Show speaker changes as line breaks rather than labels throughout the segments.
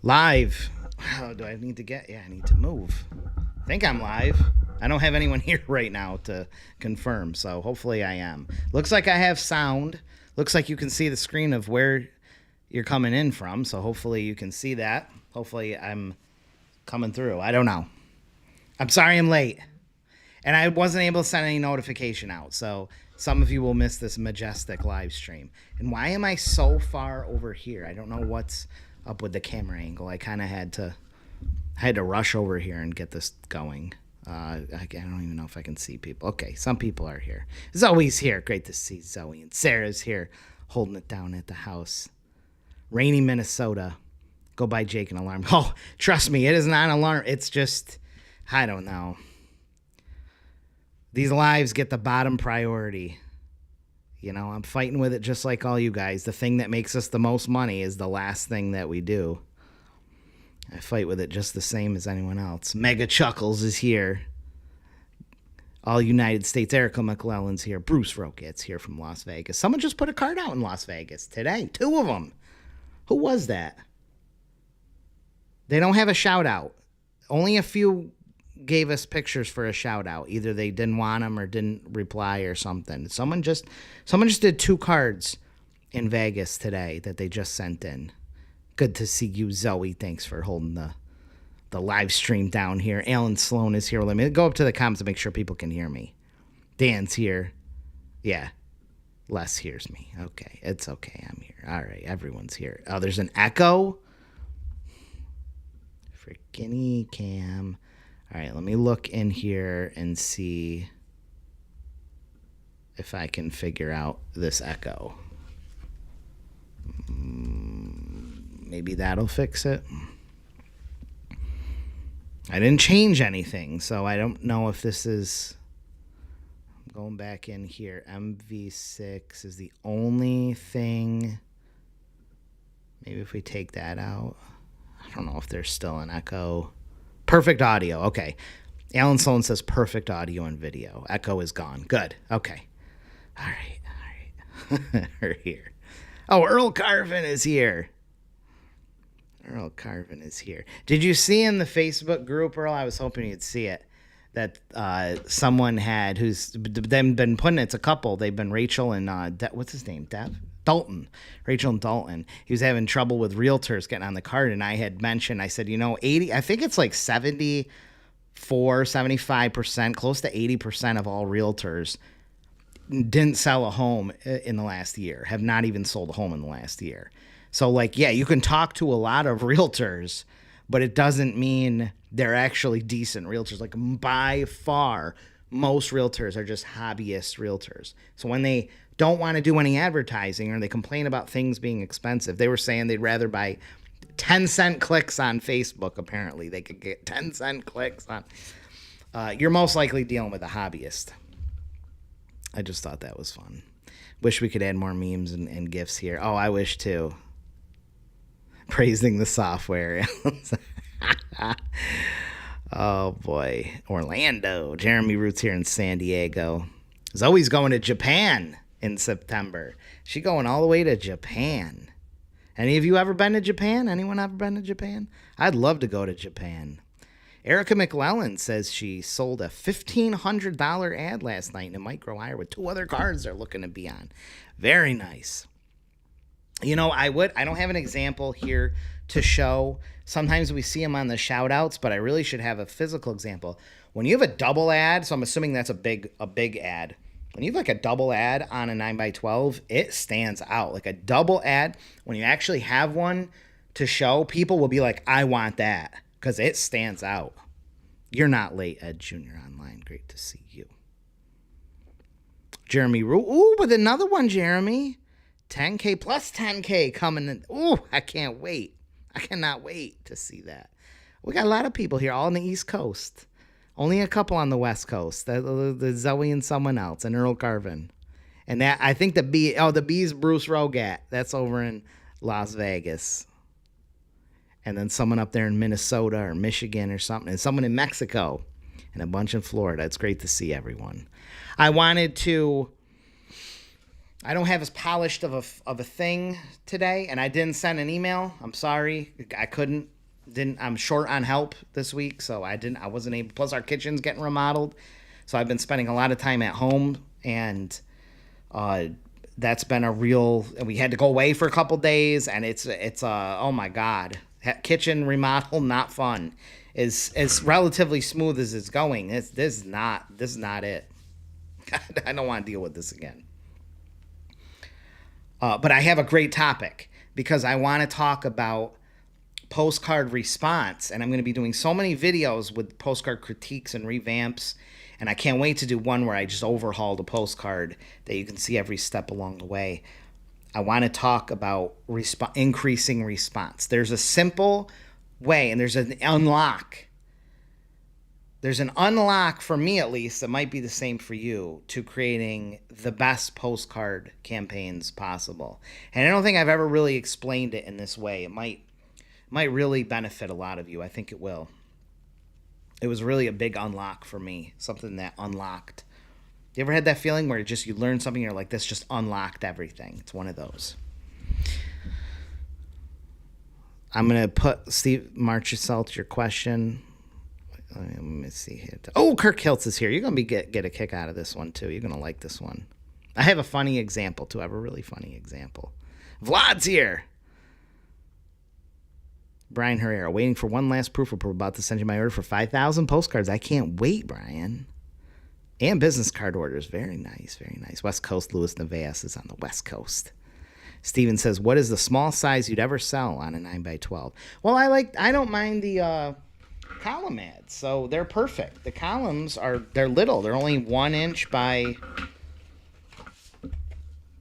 Live. Oh, do I need to get? Yeah, I need to move. I think I'm live. I don't have anyone here right now to confirm, so hopefully I am. Looks like I have sound. Looks like you can see the screen of where you're coming in from, so hopefully you can see that. Hopefully I'm coming through. I don't know. I'm sorry I'm late. And I wasn't able to send any notification out, so some of you will miss this majestic live stream. And why am I so far over here? I don't know what's up with the camera angle. I kind of had to rush over here and get this going. I don't even know if I can see people. Okay, some people are here. Zoe's here. Great to see Zoe. And Sarah's here holding it down at the house. Rainy Minnesota. Go buy Jake an alarm. Oh, trust me, it is not an alarm. It's just, I don't know. These lives get the bottom priority. You know, I'm fighting with it just like all you guys. The thing that makes us the most money is the last thing that we do. I fight with it just the same as anyone else. Mega Chuckles is here. All United States. Erica McClellan's here. Bruce Roquette's here from Las Vegas. Someone just put a card out in Las Vegas today. 2 of them. Who was that? They don't have a shout out. Only a few gave us pictures for a shout out. Either they didn't want them or didn't reply or something. Someone just did 2 cards in Vegas today that they just sent in. Good to see you, Zoe. Thanks for holding the live stream down here. Alan Sloan is here. Let me go up to the comments to make sure people can hear me. Dan's here. Yeah. Les hears me. Okay. It's okay. I'm here. All right. Everyone's here. Oh, there's an echo. Freaking Cam. All right, let me look in here and see if I can figure out this echo. Maybe that'll fix it. I didn't change anything, so I don't know if this is... I'm going back in here. MV6 is the only thing. Maybe if we take that out. I don't know if there's still an echo. Perfect audio. Okay. Alan Sloan says perfect audio and video. Echo is gone. Good. Okay. All right. We're here. Oh, Earl Carvin is here. Earl Carvin is here. Did you see in the Facebook group, Earl? I was hoping you'd see it. That someone had who's been putting it's a couple. They've been Rachel and what's his name? Dalton. Rachel and Dalton. He was having trouble with realtors getting on the card, and I had mentioned, I said, 80, I think it's like 75%, close to 80% of all realtors didn't sell a home in the last year, have not even sold a home in the last year. So, like, yeah, you can talk to a lot of realtors, but it doesn't mean they're actually decent realtors. Like, by far, most realtors are just hobbyist realtors. So when they don't want to do any advertising or they complain about things being expensive, they were saying they'd rather buy 10-cent clicks on Facebook. Apparently they could get 10-cent clicks on. You're most likely dealing with a hobbyist. I just thought that was fun. Wish we could add more memes and GIFs here. Oh, I wish too. Praising the software. Oh boy. Orlando. Jeremy Roots here in San Diego. Zoe's going to Japan in September. She going all the way to Japan. Any of you ever been to Japan? Anyone ever been to Japan? I'd love to go to Japan. Erica McClellan says she sold a $1,500 ad last night in a micro hire with 2 other cards they're looking to be on. Very nice. I don't have an example here to show. Sometimes we see them on the shout outs, but I really should have a physical example. When you have a double ad, so I'm assuming that's a big ad. When you have like a double ad on a 9x12, it stands out. Like a double ad, when you actually have one to show, people will be like, I want that, because it stands out. You're not late, Ed Jr. Online. Great to see you. Jeremy Ooh, with another one, Jeremy. 10K plus 10K coming in. Ooh, I can't wait. I cannot wait to see that. We got a lot of people here, all on the East Coast. Only a couple on the West Coast. The Zoe and someone else, and Earl Carvin. And that, I think the B's Bruce Rogat. That's over in Las Vegas. And then someone up there in Minnesota or Michigan or something. And someone in Mexico. And a bunch in Florida. It's great to see everyone. I don't have as polished of a thing today, and I didn't send an email. I'm sorry. I couldn't. I'm short on help this week, so I wasn't able. Plus, our kitchen's getting remodeled, so I've been spending a lot of time at home, and that's been a real. We had to go away for a couple days, and it's oh my god, kitchen remodel not fun. Is relatively smooth as it's going. This is not it. I don't want to deal with this again. But I have a great topic because I want to talk about postcard response, and I'm going to be doing so many videos with postcard critiques and revamps, and I can't wait to do one where I just overhaul the postcard that you can see every step along the way. I want to talk about increasing response. There's a simple way, and there's an unlock. There's an unlock for me, at least, that might be the same for you, to creating the best postcard campaigns possible. And I don't think I've ever really explained it in this way. It might really benefit a lot of you. I think it will. It was really a big unlock for me, something that unlocked. You ever had that feeling where you learn something and you're like, this just unlocked everything? It's one of those. I'm going to put Steve Marchesel to your question. Let me see here. Oh, Kirk Hiltz is here. You're going to get a kick out of this one, too. You're going to like this one. I have a funny example, too. I have a really funny example. Vlad's here. Brian Herrera, waiting for one last proof. We're about to send you my order for 5,000 postcards. I can't wait, Brian. And business card orders. Very nice, very nice. West Coast, Louis Nevaez is on the West Coast. Steven says, what is the small size you'd ever sell on a 9x12? Well, I don't mind the column ads, so they're perfect. The columns they're little. They're only 1 inch by.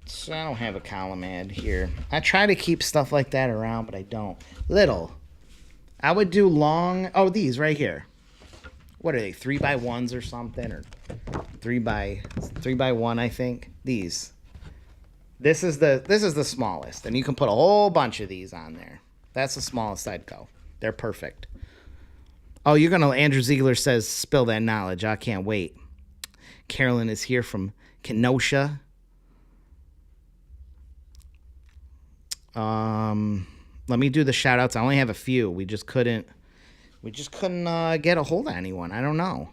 So I don't have a column ad here. I try to keep stuff like that around, but I don't. Little. I would do long. Oh, these right here. What are they? 3x1s or something, or 3x1? I think these. This is the smallest, and you can put a whole bunch of these on there. That's the smallest I'd go. They're perfect. Oh, Andrew Ziegler says, spill that knowledge. I can't wait. Carolyn is here from Kenosha. Let me do the shout outs. I only have a few. We just couldn't get a hold of anyone. I don't know.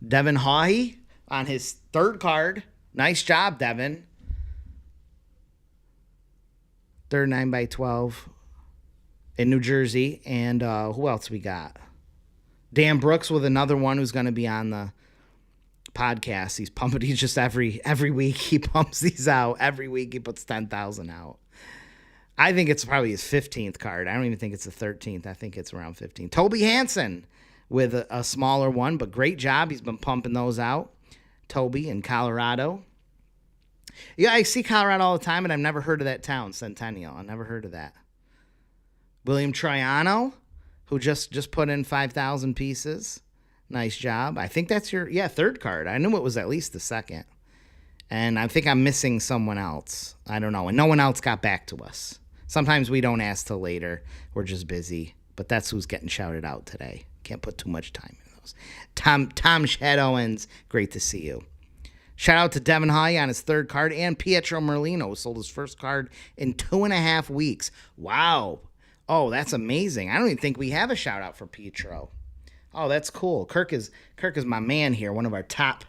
Devin Hawley on his 3rd card. Nice job, Devin. 3rd 9x12 in New Jersey. And who else we got? Dan Brooks with another one who's going to be on the podcast. He's just every week he pumps these out. Every week he puts 10,000 out. I think it's probably his 15th card. I don't even think it's the 13th. I think it's around 15. Toby Hansen with a smaller one, but great job. He's been pumping those out. Toby in Colorado. Yeah, I see Colorado all the time, and I've never heard of that town, Centennial. I've never heard of that. William Triano, who just put in 5,000 pieces. Nice job. I think that's your 3rd card. I knew it was at least the 2nd. And I think I'm missing someone else. I don't know. And no one else got back to us. Sometimes we don't ask till later. We're just busy. But that's who's getting shouted out today. Can't put too much time in those. Tom Shadowens, great to see you. Shout out to Devin High on his 3rd card. And Pietro Merlino, who sold his 1st card in 2.5 weeks. Wow. Oh, that's amazing. I don't even think we have a shout out for Pietro. Oh, that's cool. Kirk is my man here, one of our top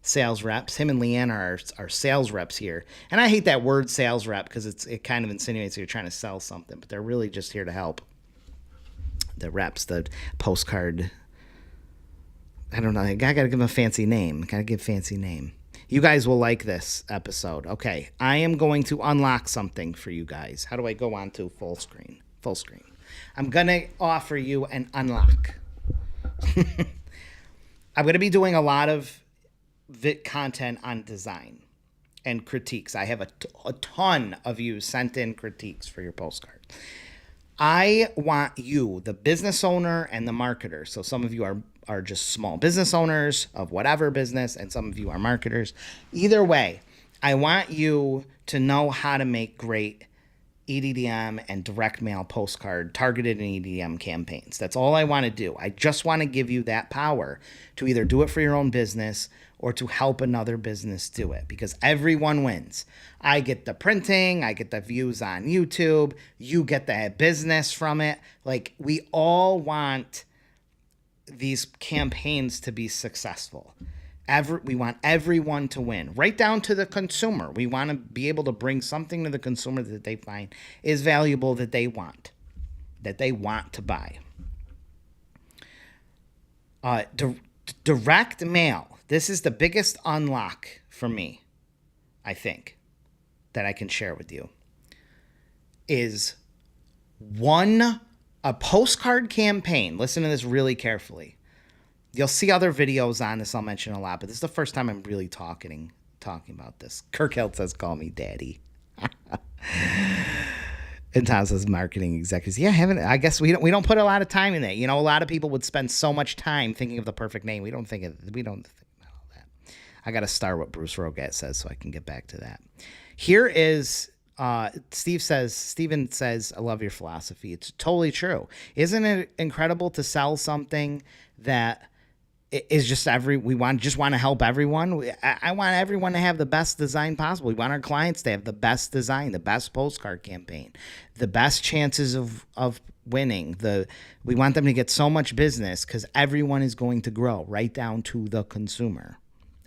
sales reps. Him and Leanne are our sales reps here. And I hate that word sales rep because it kind of insinuates you're trying to sell something, but they're really just here to help. The reps, the postcard. I don't know. I got to give them a fancy name. You guys will like this episode. Okay, I am going to unlock something for you guys. How do I go on to full screen? Full screen. I'm going to offer you an unlock. I'm going to be doing a lot of content on design and critiques. I have a ton of you sent in critiques for your postcard. I want you, the business owner and the marketer. So some of you are just small business owners of whatever business, and some of you are marketers. Either way, I want you to know how to make great EDDM and direct mail postcard targeted and EDDM campaigns. That's all I want to do. I just want to give you that power to either do it for your own business or to help another business do it, because everyone wins. I get the printing, I get the views on YouTube, you get the business from it. Like, we all want these campaigns to be successful. We want everyone to win, right down to the consumer. We want to be able to bring something to the consumer that they find is valuable, that they want to buy. Direct mail. This is the biggest unlock for me, I think, that I can share with you. Is a postcard campaign. Listen to this really carefully. You'll see other videos on this I'll mention a lot, but this is the first time I'm really talking about this. Kirk Hilt says, call me daddy. And Tom says, marketing executives. Yeah, I guess we don't put a lot of time in that. You know, a lot of people would spend so much time thinking of the perfect name. We don't think about all that. I got to start what Bruce Rogat says so I can get back to that. Here is Steven says, I love your philosophy. It's totally true. Isn't it incredible to sell something that is just we want to help everyone? I want everyone to have the best design possible. We want our clients to have the best design, the best postcard campaign, the best chances of winning. We want them to get so much business because everyone is going to grow, right down to the consumer.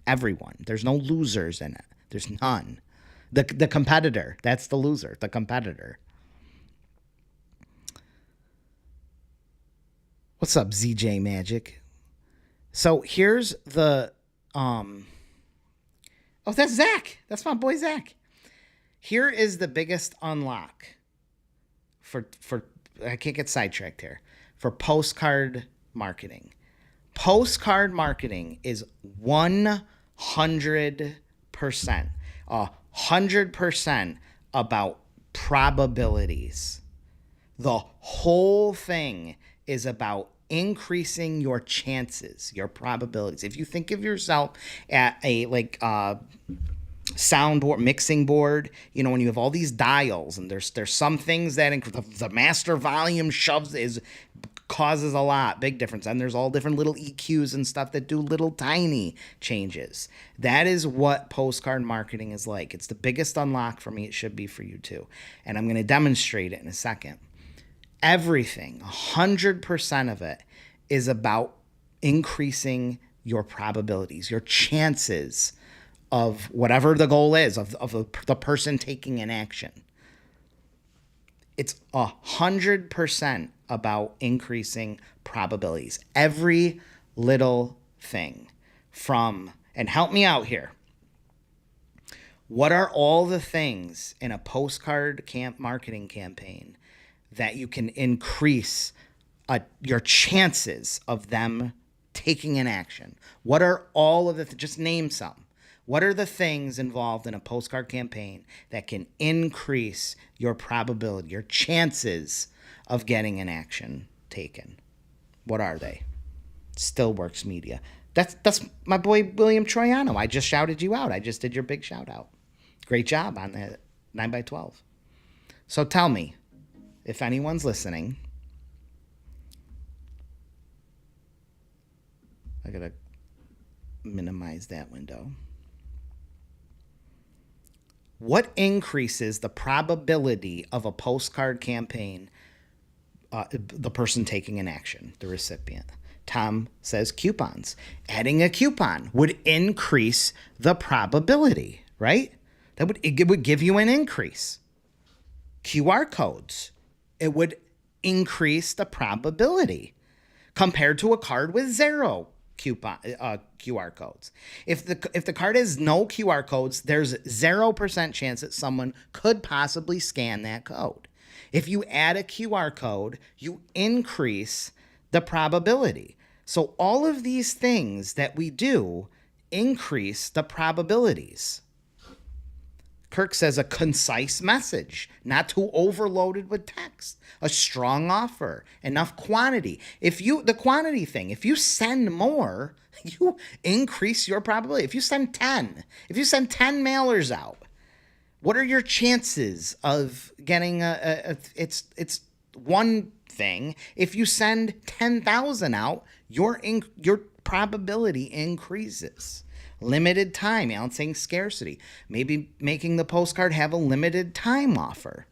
Everyone. There's no losers in it. There's none. The competitor, that's the loser, the competitor. What's up, ZJ Magic? So here's the, that's Zach. That's my boy, Zach. Here is the biggest unlock for I can't get sidetracked here, for postcard marketing. Postcard marketing is 100%, 100% about probabilities. The whole thing is about increasing your chances, your probabilities. If you think of yourself at a soundboard, mixing board, you know, when you have all these dials and there's some things that the master volume causes a lot, big difference. And there's all different little EQs and stuff that do little tiny changes. That is what postcard marketing is like. It's the biggest unlock for me. It should be for you too. And I'm going to demonstrate it in a second. Everything, 100% of it, is about increasing your probabilities, your chances of whatever the goal is, of the person taking an action. It's 100% about increasing probabilities. Every little thing and help me out here. What are all the things in a postcard marketing campaign that you can increase your chances of them taking an action? What are all of just name some. What are the things involved in a postcard campaign that can increase your probability, your chances of getting an action taken? What are they? Stillworks Media. That's my boy William Troiano. I just shouted you out. I just did your big shout out. Great job on that 9x12. So tell me, if anyone's listening, I gotta minimize that window. What increases the probability of a postcard campaign, the person taking an action, the recipient? Tom says coupons. Adding a coupon would increase the probability, right? It would give you an increase. QR codes. It would increase the probability compared to a card with zero QR codes. If the card has no QR codes, there's 0% chance that someone could possibly scan that code. If you add a QR code, you increase the probability. So all of these things that we do increase the probabilities. Kirk says a concise message, not too overloaded with text, a strong offer, enough quantity. The quantity thing, if you send more, you increase your probability. If you send 10 mailers out, what are your chances of getting it's one thing. If you send 10,000 out, your probability increases. Limited time, balancing scarcity. Maybe making the postcard have a limited time offer.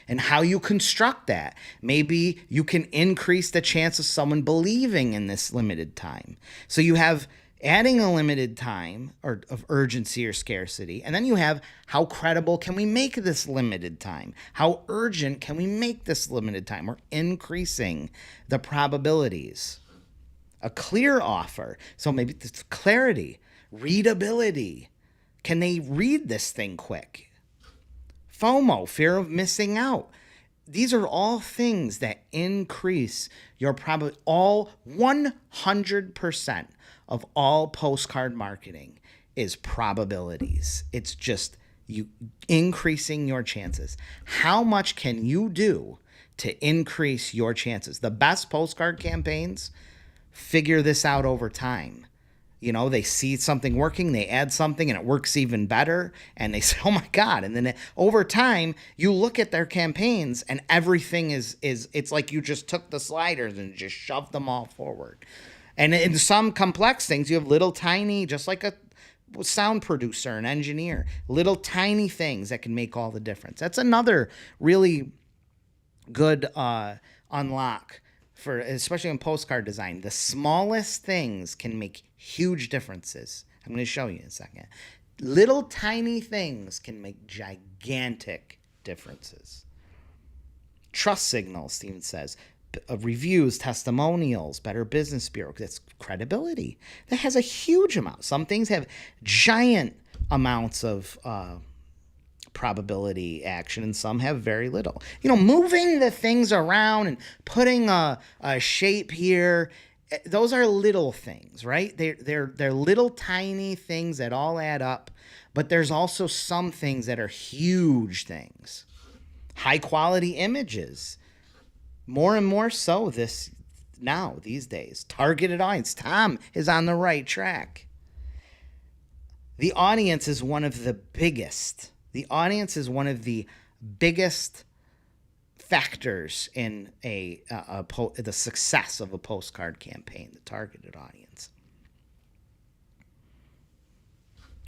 And how you construct that. Maybe you can increase the chance of someone believing in this limited time. So you have adding a limited time or of urgency or scarcity. And then you have how credible can we make this limited time? How urgent can we make this limited time? We're increasing the probabilities. A clear offer. So maybe it's clarity, readability. Can they read this thing quick? FOMO, fear of missing out. These are all things that increase your probability. All 100% of all postcard marketing is probabilities. It's just you increasing your chances. How much can you do to increase your chances? The best postcard campaigns figure this out over time. You know, they see something working, they add something, and it works even better. And they say, oh my God. And then over time, you look at their campaigns and everything is it's like you just took the sliders and just shoved them all forward. And in some complex things, you have little tiny, just like a sound producer, an engineer, little tiny things that can make all the difference. That's another really good unlock. For especially in postcard design, the smallest things can make huge differences. I'm going to show you in a second. Little tiny things can make gigantic differences. Trust signals, Steven says. Reviews, testimonials, Better Business Bureau. That's credibility. That has a huge amount. Some things have giant amounts of probability action, and some have very little. You know, moving the things around and putting a shape here, those are little things, right? They're little tiny things that all add up, but there's also some things that are huge things. High quality images, more and more so these days. Targeted audience. Tom is on the right track. The audience is one of the biggest factors in the success of a postcard campaign, the targeted audience.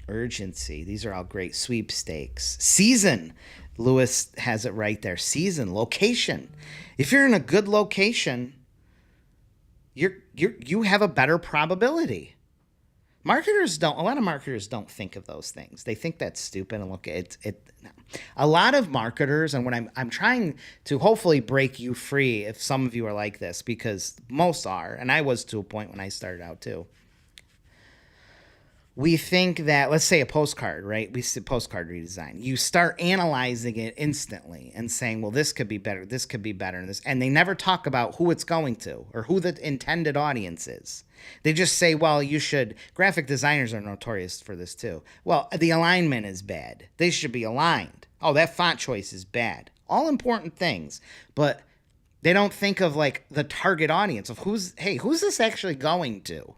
Urgency. These are all great. Sweepstakes. Season. Lewis has it right there. Season. Location. If you're in a good location, you have a better probability. A lot of marketers don't think of those things. They think that's stupid and look at it. No. A lot of marketers, and when I'm trying to hopefully break you free if some of you are like this, because most are, and I was to a point when I started out too. We think that, let's say a postcard, right? We see postcard redesign. You start analyzing it instantly and saying, well, this could be better, this could be better, and they never talk about who it's going to or who the intended audience is. They just say, well, you should. Graphic designers are notorious for this too. Well, the alignment is bad. They should be aligned. Oh, that font choice is bad. All important things, but they don't think of like the target audience of who's this actually going to?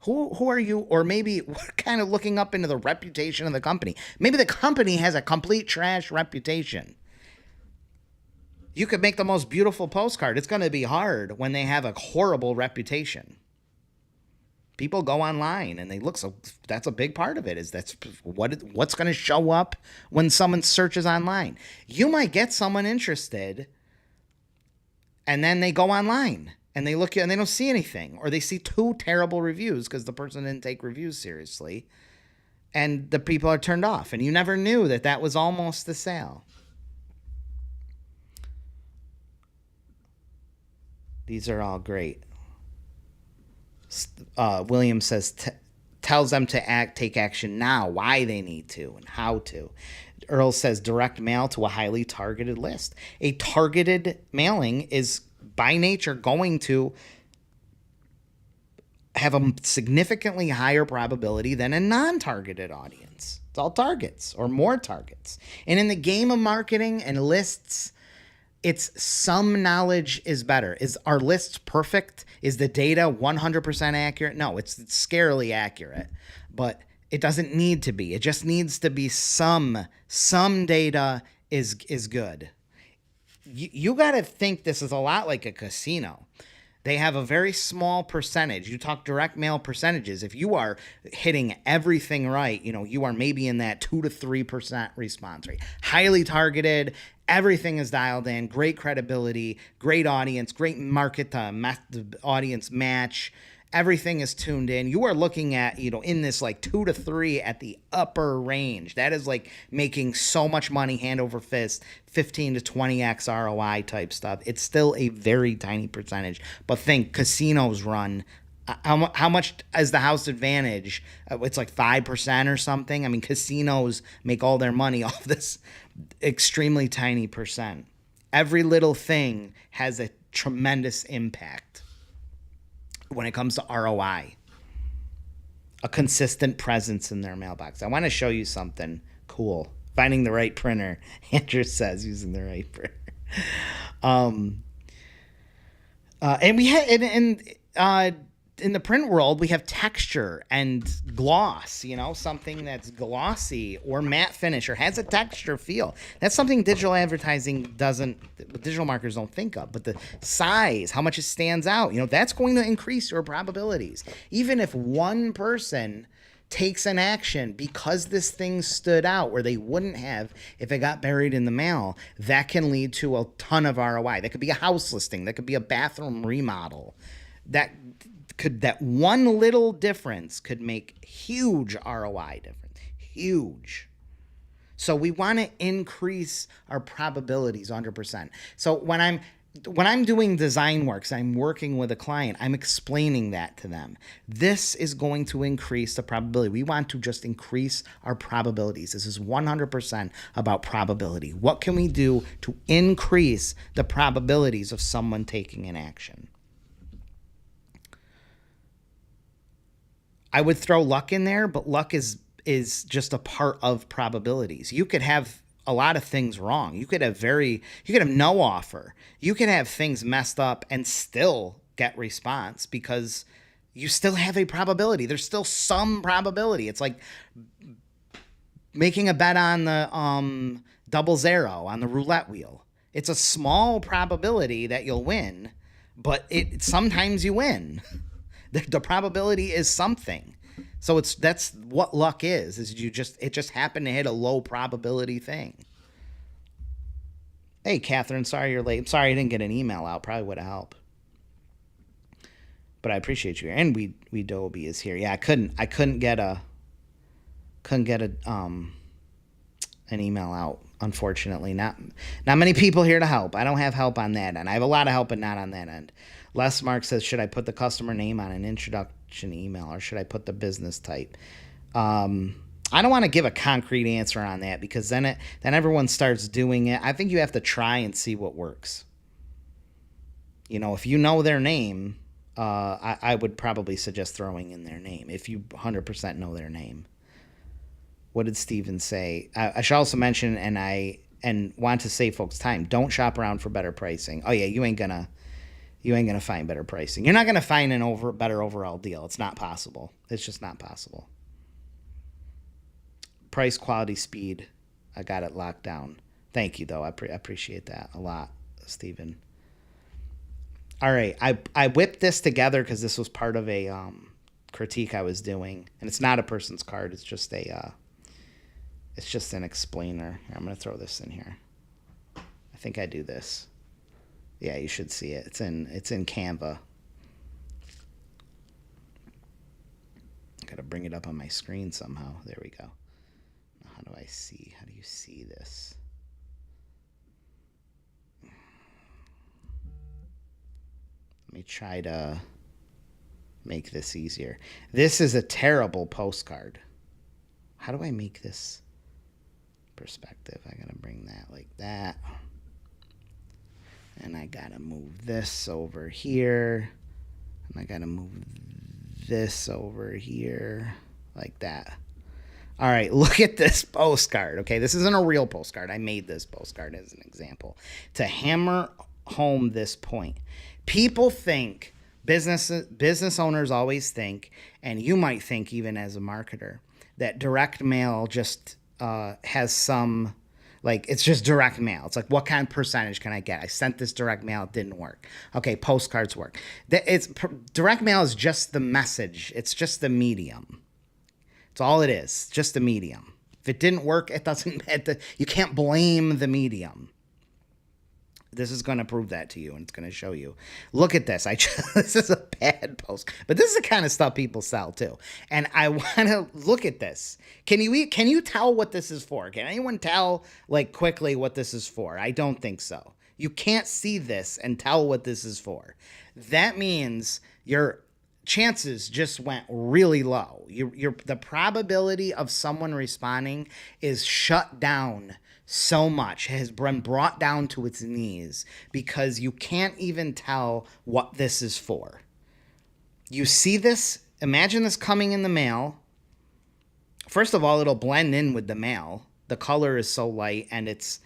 Who are you? Or maybe what kind of looking up into the reputation of the company. Maybe the company has a complete trash reputation. You could make the most beautiful postcard. It's going to be hard when they have a horrible reputation. People go online and they look, so that's a big part of it, is that's what's going to show up when someone searches online. You might get someone interested and then they go online and they look and they don't see anything, or they see 2 terrible reviews because the person didn't take reviews seriously, and the people are turned off, and you never knew that was almost the sale. These are all great. William says, tells them to take action now, why they need to, and how to. Earl says, direct mail to a highly targeted list. A targeted mailing is by nature going to have a significantly higher probability than a non-targeted audience. It's all targets or more targets. And in the game of marketing and lists, it's some knowledge is better. Is our lists perfect? Is the data 100% accurate? No, it's scarily accurate, but it doesn't need to be. It just needs to be some data is good. You got to think this is a lot like a casino. They have a very small percentage. You talk direct mail percentages. If you are hitting everything right, you are maybe in that 2 to 3% response rate. Highly targeted. Everything is dialed in. Great credibility. Great audience. Great market the audience match. Everything is tuned in. You are looking at, in this like 2 to 3 at the upper range. That is like making so much money hand over fist, 15 to 20x ROI type stuff. It's still a very tiny percentage. But think casinos run. How much is the house advantage? It's like 5% or something. I mean, casinos make all their money off this extremely tiny percent. Every little thing has a tremendous impact when it comes to ROI. A consistent presence in their mailbox. I want to show you something cool. Finding the right printer. Andrew says using the right printer. And we had in the print world, we have texture and gloss, something that's glossy or matte finish or has a texture feel. That's something digital advertising digital marketers don't think of. But the size, how much it stands out, that's going to increase your probabilities. Even if one person takes an action because this thing stood out where they wouldn't have if it got buried in the mail, that can lead to a ton of ROI. That could be a house listing. That could be a bathroom remodel. That one little difference could make huge ROI difference. Huge. So we want to increase our probabilities 100%. So when I'm doing design works, I'm working with a client, I'm explaining that to them. This is going to increase the probability. We want to just increase our probabilities. This is 100% about probability. What can we do to increase the probabilities of someone taking an action? I would throw luck in there, but luck is just a part of probabilities. You could have a lot of things wrong. You could have no offer. You could have things messed up and still get response because you still have a probability. There's still some probability. It's like making a bet on the 00 on the roulette wheel. It's a small probability that you'll win, but sometimes you win. The probability is something. So that's what luck is it just happened to hit a low probability thing. Hey, Catherine, sorry you're late. I'm sorry I didn't get an email out. Probably would have helped. But I appreciate you. And we Dobie is here. Yeah, I couldn't get an email out, unfortunately. Not many people here to help. I don't have help on that end. I have a lot of help, but not on that end. Les Mark says, should I put the customer name on an introduction email or should I put the business type? I don't want to give a concrete answer on that because then everyone starts doing it. I think you have to try and see what works. If you know their name, I would probably suggest throwing in their name if you 100% know their name. What did Steven say? I should also mention, and want to save folks time, don't shop around for better pricing. Oh yeah, you ain't gonna find better pricing. You're not gonna find better overall deal. It's not possible. It's just not possible. Price, quality, speed. I got it locked down. Thank you, though. I appreciate that a lot, Steven. All right, I whipped this together because this was part of a critique I was doing, and it's not a person's card. It's just an explainer. Here, I'm gonna throw this in here. I think I do this. Yeah, you should see it. It's in Canva. I gotta bring it up on my screen somehow. There we go. How do you see this? Let me try to make this easier. This is a terrible postcard. How do I make this perspective? I gotta bring that like that. And I gotta move this over here. And I gotta move this over here like that. All right, look at this postcard. Okay, this isn't a real postcard. I made this postcard as an example to hammer home this point. People think, business owners always think, and you might think even as a marketer, that direct mail just has some Like, it's just direct mail. It's like, what kind of percentage can I get? I sent this direct mail. It didn't work. Okay, postcards work. Direct mail is just the message. It's just the medium. It's all it is. Just the medium. If it didn't work, it doesn't matter. You can't blame the medium. This is going to prove that to you, and it's going to show you. Look at this. This is a bad post, but this is the kind of stuff people sell too. And I want to look at this. Can you tell what this is for? Can anyone tell like quickly what this is for? I don't think so. You can't see this and tell what this is for. That means your chances just went really low. The probability of someone responding is shut down so much, has been brought down to its knees, because you can't even tell what this is for. You see this, imagine this coming in the mail. First of all, it'll blend in with the mail. The color is so light, and it's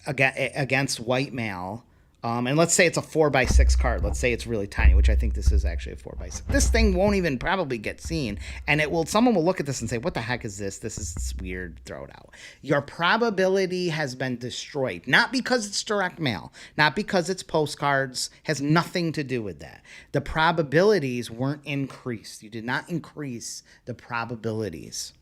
against white mail. And let's say it's a 4x6 card. Let's say it's really tiny, which I think this is actually a 4x6. This thing won't even probably get seen. And someone will look at this and say, what the heck is this? This is weird. Throw it out. Your probability has been destroyed. Not because it's direct mail. Not because it's postcards. Has nothing to do with that. The probabilities weren't increased. You did not increase the probabilities.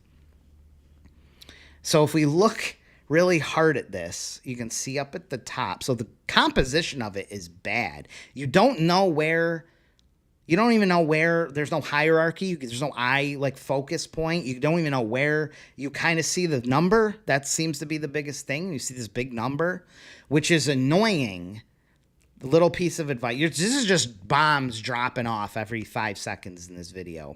So if we look really hard at this, you can see up at the top. So the composition of it is bad. You don't even know where, there's no hierarchy. There's no focus point. You don't even know where you kind of see the number. That seems to be the biggest thing. You see this big number, which is annoying. The little piece of advice. This is just bombs dropping off every 5 seconds in this video.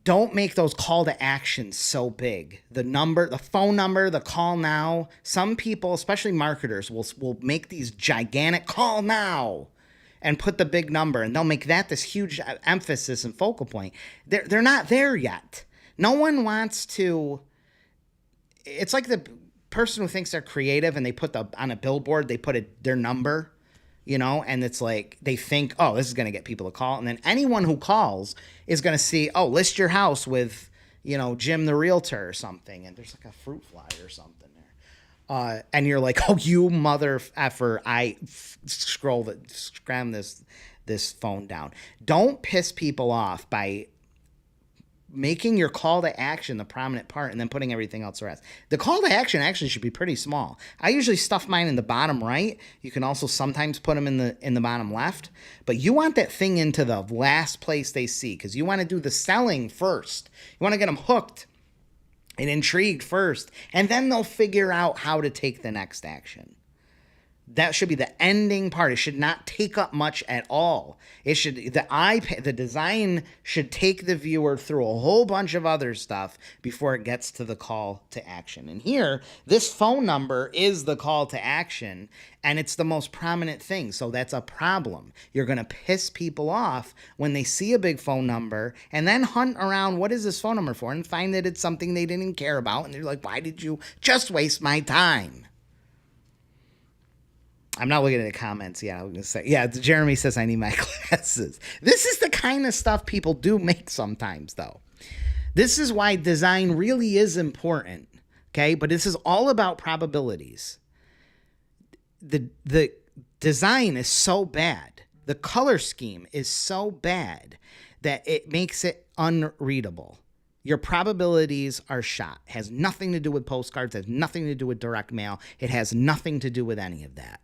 Don't make those call to actions so big. The number, the phone number, the call now. Some people, especially marketers, will make these gigantic call now and put the big number, and they'll make that this huge emphasis and focal point. They're not there yet. No one wants to. It's like the person who thinks they're creative and they put on a billboard, they put their number. And it's like they think, oh, this is going to get people to call. And then anyone who calls is going to see, oh, list your house with, Jim the realtor or something. And there's like a fruit fly or something there. And you're like, oh, you mother effer. I scram this phone down. Don't piss people off by making your call to action the prominent part and then putting everything else the rest. The call to action actually should be pretty small. I usually stuff mine in the bottom right. You can also sometimes put them in the bottom left, but you want that thing into the last place they see, because you want to do the selling first. You want to get them hooked and intrigued first, and then they'll figure out how to take the next action. That should be the ending part. It should not take up much at all. The design should take the viewer through a whole bunch of other stuff before it gets to the call to action. And here, this phone number is the call to action, and it's the most prominent thing. So that's a problem. You're going to piss people off when they see a big phone number and then hunt around, what is this phone number for, and find that it's something they didn't care about. And they're like, why did you just waste my time? I'm not looking at the comments. Yeah, I was going to say. Yeah, Jeremy says I need my glasses. This is the kind of stuff people do make sometimes, though. This is why design really is important, okay? But this is all about probabilities. The design is so bad. The color scheme is so bad that it makes it unreadable. Your probabilities are shot. It has nothing to do with postcards. It has nothing to do with direct mail. It has nothing to do with any of that.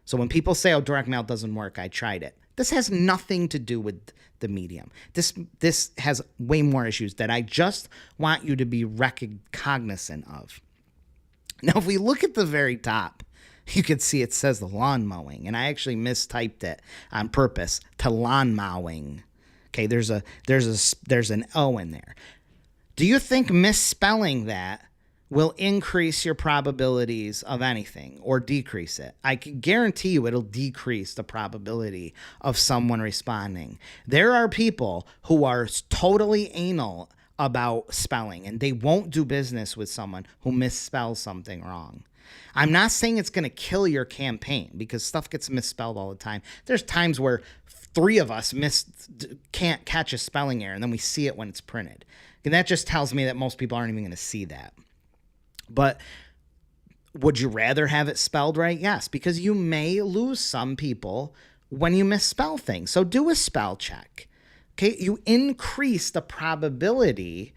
So when people say, oh, direct mail doesn't work, I tried it. This has nothing to do with the medium. This has way more issues that I just want you to be cognizant of. Now, if we look at the very top, you can see it says the lawn mowing, and I actually mistyped it on purpose to lawn mowing. Okay, there's an O in there. Do you think misspelling that will increase your probabilities of anything or decrease it? I can guarantee you it'll decrease the probability of someone responding. There are people who are totally anal about spelling, and they won't do business with someone who misspells something wrong. I'm not saying it's going to kill your campaign, because stuff gets misspelled all the time. There's times where 3 of us can't catch a spelling error, and then we see it when it's printed. And that just tells me that most people aren't even going to see that. But Would you rather have it spelled right? Yes, because you may lose some people when you misspell things. So do a spell check. Okay, you increase the probability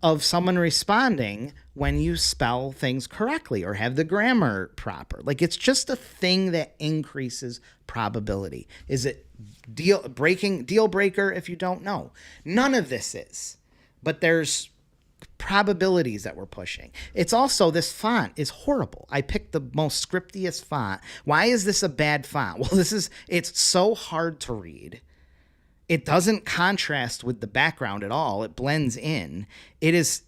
of someone responding when you spell things correctly or have the grammar proper. Like, it's just a thing that increases probability. Is it deal breaker if you don't know? None of this is. But there's probabilities that we're pushing. It's also, this font is horrible. I picked the most scriptiest font. Why is this a bad font? Well, it's so hard to read. It doesn't contrast with the background at all. It blends in. It's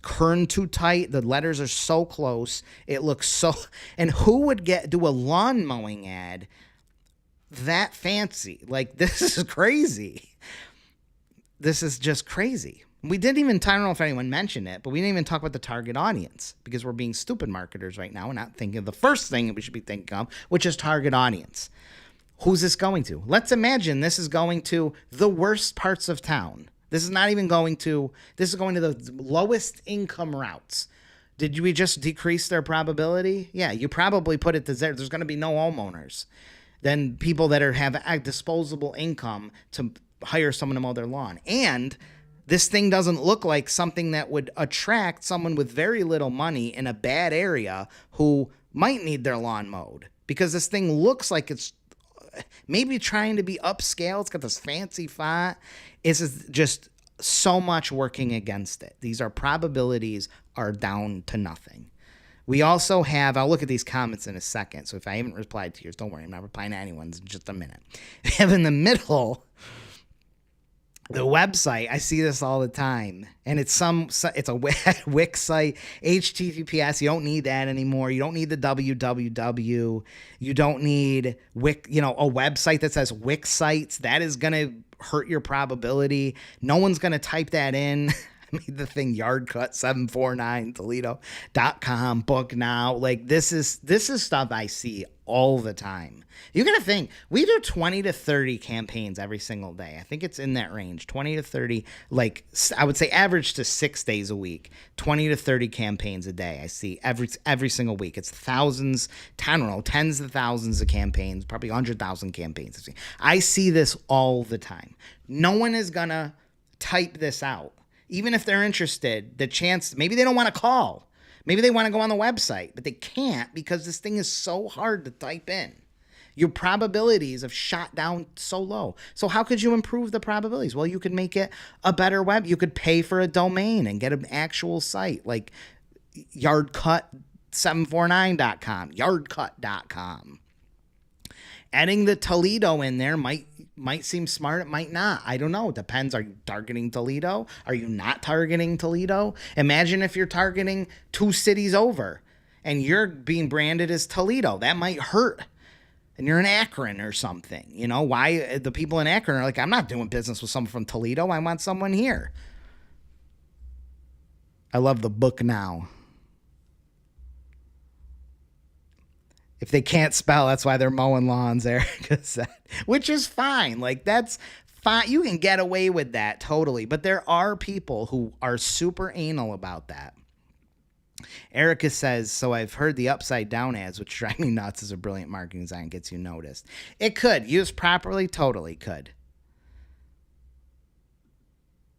kerned too tight. The letters are so close. It looks so, and who would do a lawn mowing ad that fancy? Like, this is crazy. This is just crazy. We didn't even, I don't know if anyone mentioned it, but we didn't even talk about the target audience because we're being stupid marketers right now and not thinking of the first thing that we should be thinking of, which is target audience. Who's this going to? Let's imagine this is going to the worst parts of town. This is going to the lowest income routes. Did we just decrease their probability? Yeah, you probably put it to zero. There's going to be no homeowners. Then people that have a disposable income to hire someone to mow their lawn. And this thing doesn't look like something that would attract someone with very little money in a bad area who might need their lawn mowed, because this thing looks like it's maybe trying to be upscale. It's got this fancy font. It's just so much working against it. These probabilities are down to nothing. We also have, I'll look at these comments in a second. So if I haven't replied to yours, don't worry. I'm not replying to anyone's in just a minute. We have in the middle the website. I see this all the time, and it's a Wix site, HTTPS. You don't need that anymore. You don't need the www. You don't need Wix, a website that says Wix sites. That is going to hurt your probability. No one's going to type that in. I made the thing yardcut749 Toledo.com, book now. Like, this is stuff I see all the time. You got to think, we do 20 to 30 campaigns every single day. I think it's in that range, 20 to 30, like I would say average to 6 days a week, 20 to 30 campaigns a day. I see every single week. It's thousands, tens of thousands of campaigns, probably 100,000 campaigns. I see this all the time. No one is going to type this out. Even if they're interested, the chance, maybe they don't want to call. Maybe they want to go on the website, but they can't because this thing is so hard to type in. Your probabilities have shot down so low. So how could you improve the probabilities? Well, you could make it a better web. You could pay for a domain and get an actual site like yardcut749.com, yardcut.com. Adding the Toledo in there might seem smart. It might not. I don't know. It depends. Are you targeting Toledo? Are you not targeting Toledo? Imagine if you're targeting 2 cities over and you're being branded as Toledo. That might hurt. And you're in Akron or something. Why the people in Akron are like, I'm not doing business with someone from Toledo. I want someone here. I love the book now. If they can't spell, that's why they're mowing lawns there, which is fine. Like, that's fine. You can get away with that totally. But there are people who are super anal about that. Erica says, so I've heard the upside down ads, which drive me nuts as a brilliant marketing design, gets you noticed. It could. Used properly, totally could.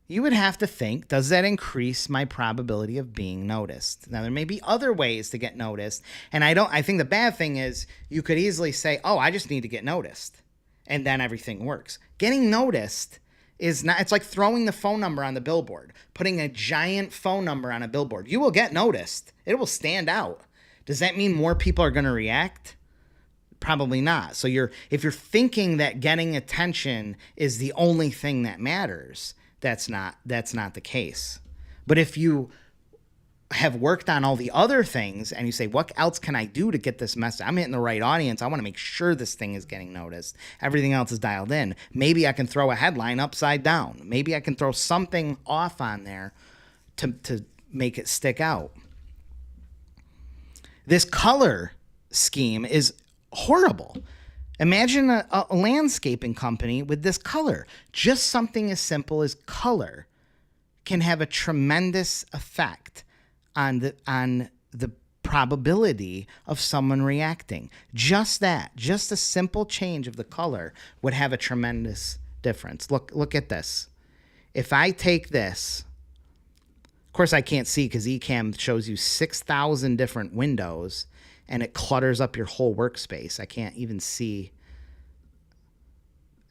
You would have to think, does that increase my probability of being noticed? Now, there may be other ways to get noticed. And I think the bad thing is you could easily say, oh, I just need to get noticed. And then everything works. Getting noticed is not, it's like throwing the phone number on the billboard, putting a giant phone number on a billboard. You will get noticed. It will stand out. Does that mean more people are going to react? Probably not. So if you're thinking that getting attention is the only thing that matters, that's not the case. But if you have worked on all the other things and you say, what else can I do to get this message? I'm hitting the right audience. I want to make sure this thing is getting noticed. Everything else is dialed in. Maybe I can throw a headline upside down. Maybe I can throw something off on there to make it stick out. This color scheme is horrible. Imagine a landscaping company with this color. Just something as simple as color can have a tremendous effect on the probability of someone reacting. Just that, just a simple change of the color would have a tremendous difference. Look at this. If I take this, of course I can't see because Ecamm shows you 6,000 different windows and it clutters up your whole workspace. I can't even see.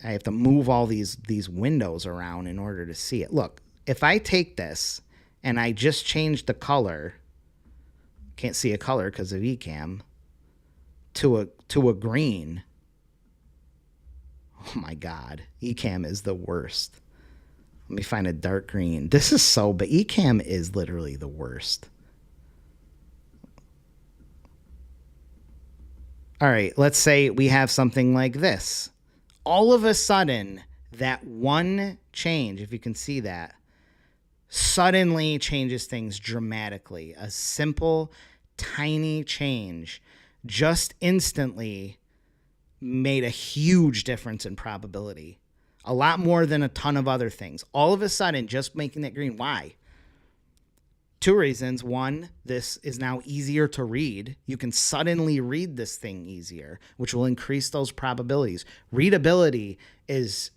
I have to move all these windows around in order to see it. Look, if I take this and I just change the color, can't see a color because of Ecamm, to a green. Oh my God, Ecamm is the worst. Let me find a dark green. This is so, but Ecamm is literally the worst. All right, let's say we have something like this. All of a sudden, that one change, if you can see that, suddenly changes things dramatically. A simple, tiny change just instantly made a huge difference in probability. A lot more than a ton of other things. All of a sudden, just making that green. Why? Two reasons. One, this is now easier to read. You can suddenly read this thing easier, which will increase those probabilities. Readability is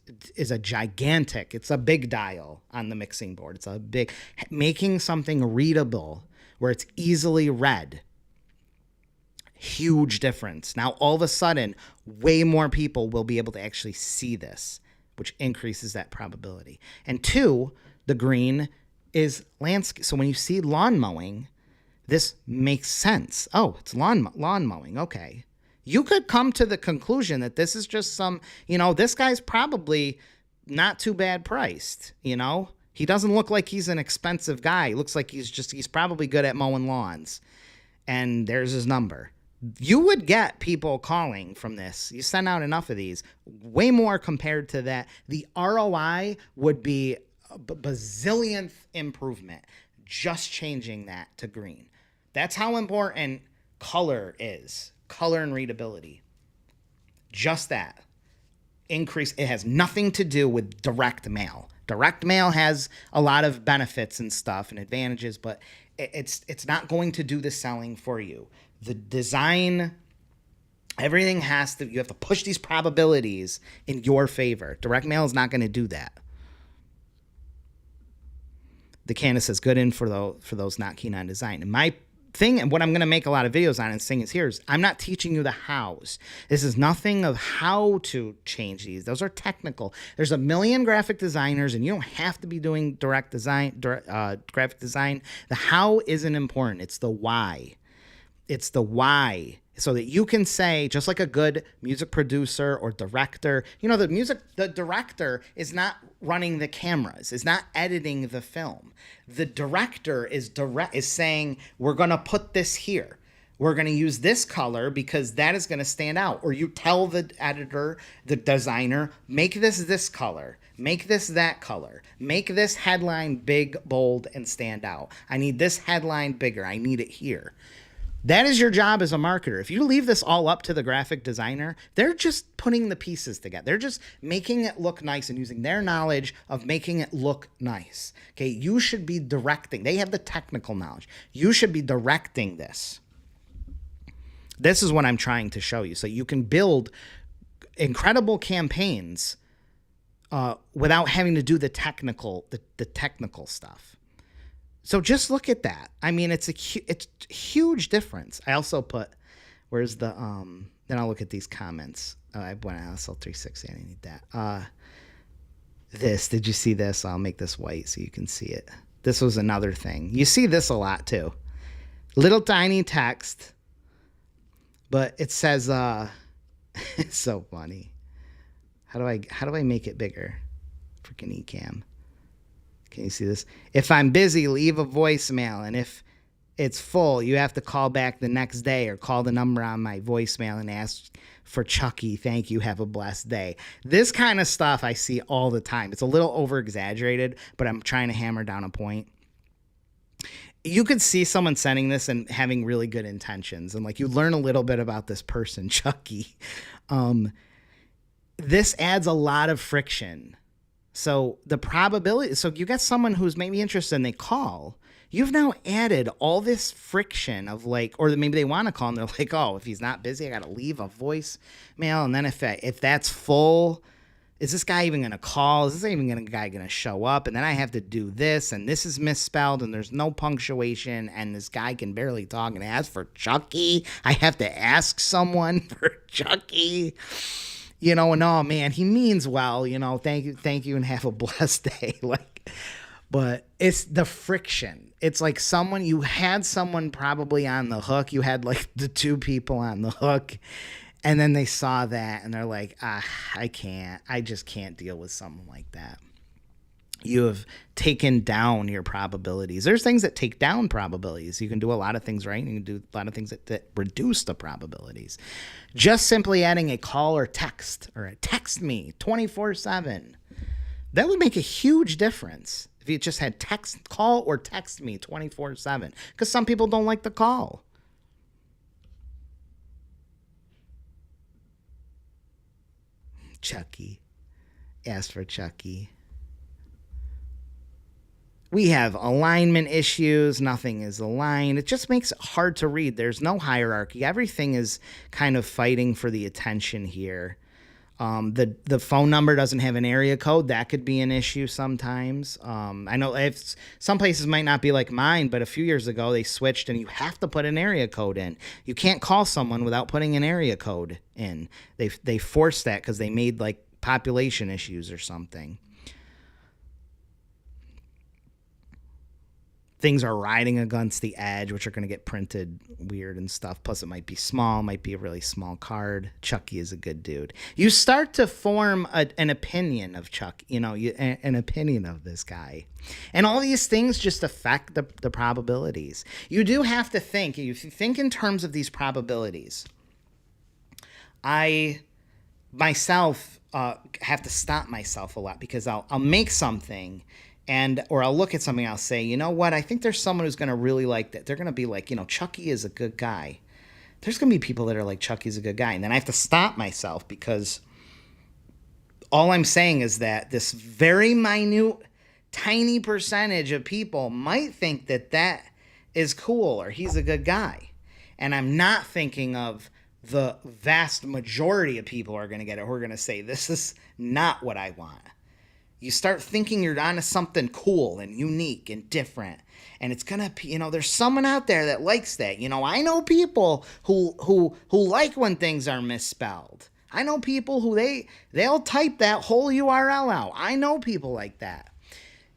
a gigantic, it's a big dial on the mixing board. It's a big, making something readable where it's easily read. Huge difference. Now, all of a sudden, way more people will be able to actually see this, which increases that probability. And two, the green is landscape. So when you see lawn mowing, this makes sense. Oh, it's lawn mowing. Okay. You could come to the conclusion that this is just some, this guy's probably not too bad priced. He doesn't look like he's an expensive guy. He looks like he's probably good at mowing lawns. And there's his number. You would get people calling from this. You send out enough of these, way more compared to that. The ROI would be a bazillionth improvement just changing that to green. That's how important color is. Color and readability. Just that. Increase. It has nothing to do with direct mail. Direct mail has a lot of benefits and stuff and advantages, but it's not going to do the selling for you. The design, everything you have to push these probabilities in your favor. Direct mail is not going to do that. The Candace says, good in for those not keen on design. And my thing, and what I'm going to make a lot of videos on and things here is I'm not teaching you the hows. This is nothing of how to change these. Those are technical. There's a million graphic designers, and you don't have to be doing graphic design. The how isn't important. It's the why. It's the why, so that you can say, just like a good music producer or director, the director is not running the cameras, is not editing the film. The director is saying, we're going to put this here. We're going to use this color because that is going to stand out. Or you tell the editor, the designer, make this color. Make this that color. Make this headline big, bold, and stand out. I need this headline bigger. I need it here. That is your job as a marketer. If you leave this all up to the graphic designer, they're just putting the pieces together. They're just making it look nice and using their knowledge of making it look nice. Okay, you should be directing. They have the technical knowledge. You should be directing this. This is what I'm trying to show you. So you can build incredible campaigns without having to do the technical stuff. So just look at that. I mean, it's a huge difference. I also put, where's the, then I'll look at these comments. I went out SL360. I didn't need that. Did you see this? I'll make this white so you can see it. This was another thing. You see this a lot too. Little tiny text, but it says, it's so funny. How do I make it bigger? Freaking Ecamm. Can you see this? If I'm busy, leave a voicemail. And if it's full, you have to call back the next day or call the number on my voicemail and ask for Chucky. Thank you. Have a blessed day. This kind of stuff I see all the time. It's a little over exaggerated, but I'm trying to hammer down a point. You could see someone sending this and having really good intentions. And you learn a little bit about this person, Chucky. This adds a lot of friction. So the probability, so you get someone who's maybe interested and they call, You've now added all this friction of like, or maybe they want to call and they're like, oh, if he's not busy, I got to leave a voicemail. And then if that's full, is this guy even going to call? Is this even guy going to show up? And then I have to do this, and this is misspelled, and there's no punctuation, and this guy can barely talk and ask for Chucky. I have to ask someone for Chucky. And oh man, he means well, thank you, and have a blessed day. But it's the friction. It's like you had someone probably on the hook. You had like the two people on the hook, and then they saw that and they're like, I just can't deal with someone like that. You have taken down your probabilities. There's things that take down probabilities. You can do a lot of things right, and you can do a lot of things that reduce the probabilities. Just simply adding a call or text, or a text me 24/7, that would make a huge difference if you just had call or text me 24/7, because some people don't like the call. Chucky. Asked for Chucky. We have alignment issues. Nothing is aligned. It just makes it hard to read. There's no hierarchy. Everything is kind of fighting for the attention here. The phone number doesn't have an area code. That could be an issue sometimes. I know some places might not be like mine, but a few years ago they switched and you have to put an area code in. You can't call someone without putting an area code in. They forced that because they made like population issues or something. Things are riding against the edge, which are going to get printed weird and stuff. Plus, it might be small, might be a really small card. Chucky is a good dude. You start to form an opinion of Chuck, an opinion of this guy. And all these things just affect the probabilities. You do have to think. If you think in terms of these probabilities, I myself have to stop myself a lot, because I'll make something, or I'll look at something, I'll say, you know what, I think there's someone who's going to really like that. They're going to be like, Chucky is a good guy. There's going to be people that are like, Chucky's a good guy. And then I have to stop myself, because all I'm saying is that this very minute, tiny percentage of people might think that is cool, or he's a good guy. And I'm not thinking of the vast majority of people are going to get it, who are going to say, this is not what I want. You start thinking you're onto something cool and unique and different. And it's going to, there's someone out there that likes that. I know people who like when things are misspelled. I know people who they'll type that whole URL out. I know people like that.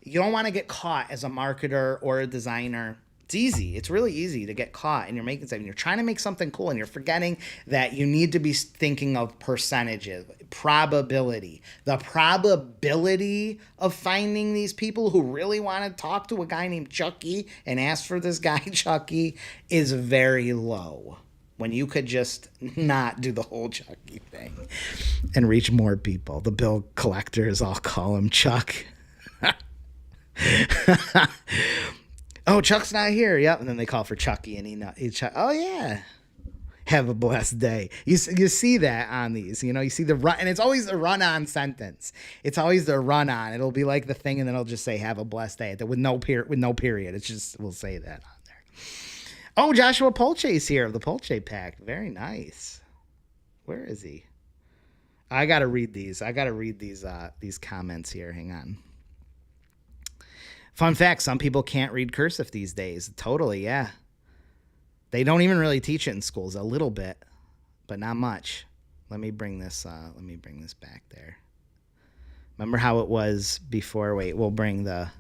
You don't want to get caught as a marketer or a designer. It's easy. It's really easy to get caught, and you're making something. You're trying to make something cool, and you're forgetting that you need to be thinking of percentages, probability. The probability of finding these people who really want to talk to a guy named Chucky and ask for this guy Chucky is very low, when you could just not do the whole Chucky thing and reach more people. The bill collectors all call him Chuck. Oh, Chuck's not here. Yep. And then they call for Chucky, and oh yeah, have a blessed day. You see that on these, you see the run, and it's always the run-on sentence. It's always the run-on. It'll be like the thing, and then it'll just say have a blessed day with no period. It's just, we'll say that on there. Oh, Joshua Polche's here of the Polche Pack. Very nice. Where is he? I got to read these. These comments here. Hang on. Fun fact, some people can't read cursive these days. Totally, yeah. They don't even really teach it in schools. A little bit, but not much. Let me bring this back there. Remember how it was before? Wait, we'll bring that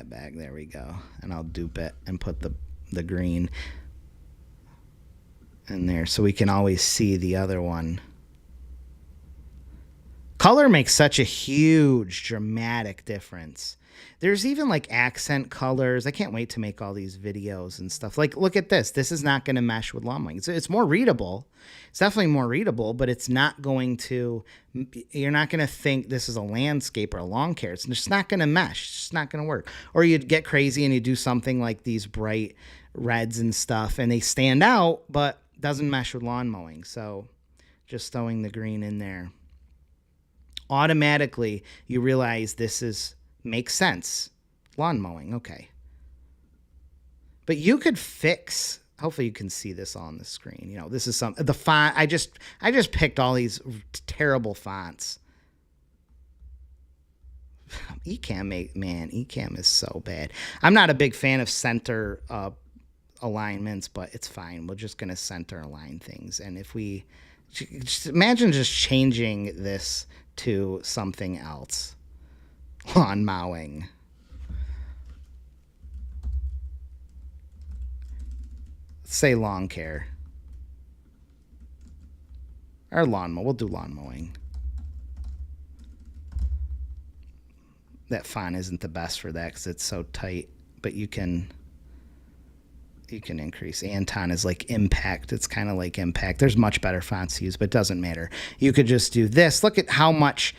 back. There we go. And I'll dupe it and put the green in there so we can always see the other one. Color makes such a huge, dramatic difference. There's even like accent colors. I can't wait to make all these videos and stuff. Like, look at this. This is not going to mesh with lawn mowing. It's more readable. It's definitely more readable, but it's not going to, you're not going to think this is a landscape or a lawn care. It's just not going to mesh. It's just not going to work. Or you'd get crazy and you do something like these bright reds and stuff, and they stand out, but doesn't mesh with lawn mowing. So just throwing the green in there. Automatically, you realize this makes sense. Lawn mowing, okay. But you could fix. Hopefully, you can see this on the screen. You know, this is the font. I just picked all these terrible fonts. Ecamm is so bad. I'm not a big fan of center alignments, but it's fine. We're just gonna center align things, and if we just imagine just changing this to something else, lawn mowing. Say lawn care. Or lawn mow. We'll do lawn mowing. That font isn't the best for that because it's so tight, but you can increase. Anton is like impact. It's kind of like impact. There's much better fonts to use, but it doesn't matter. You could just do this. Look at how much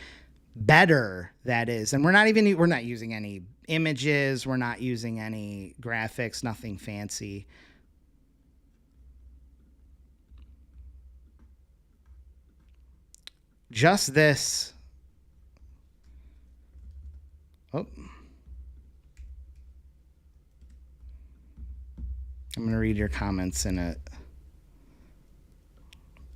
better that is. And we're not using any images. We're not using any graphics, nothing fancy. Just this. Oh. I'm going to read your comments in it.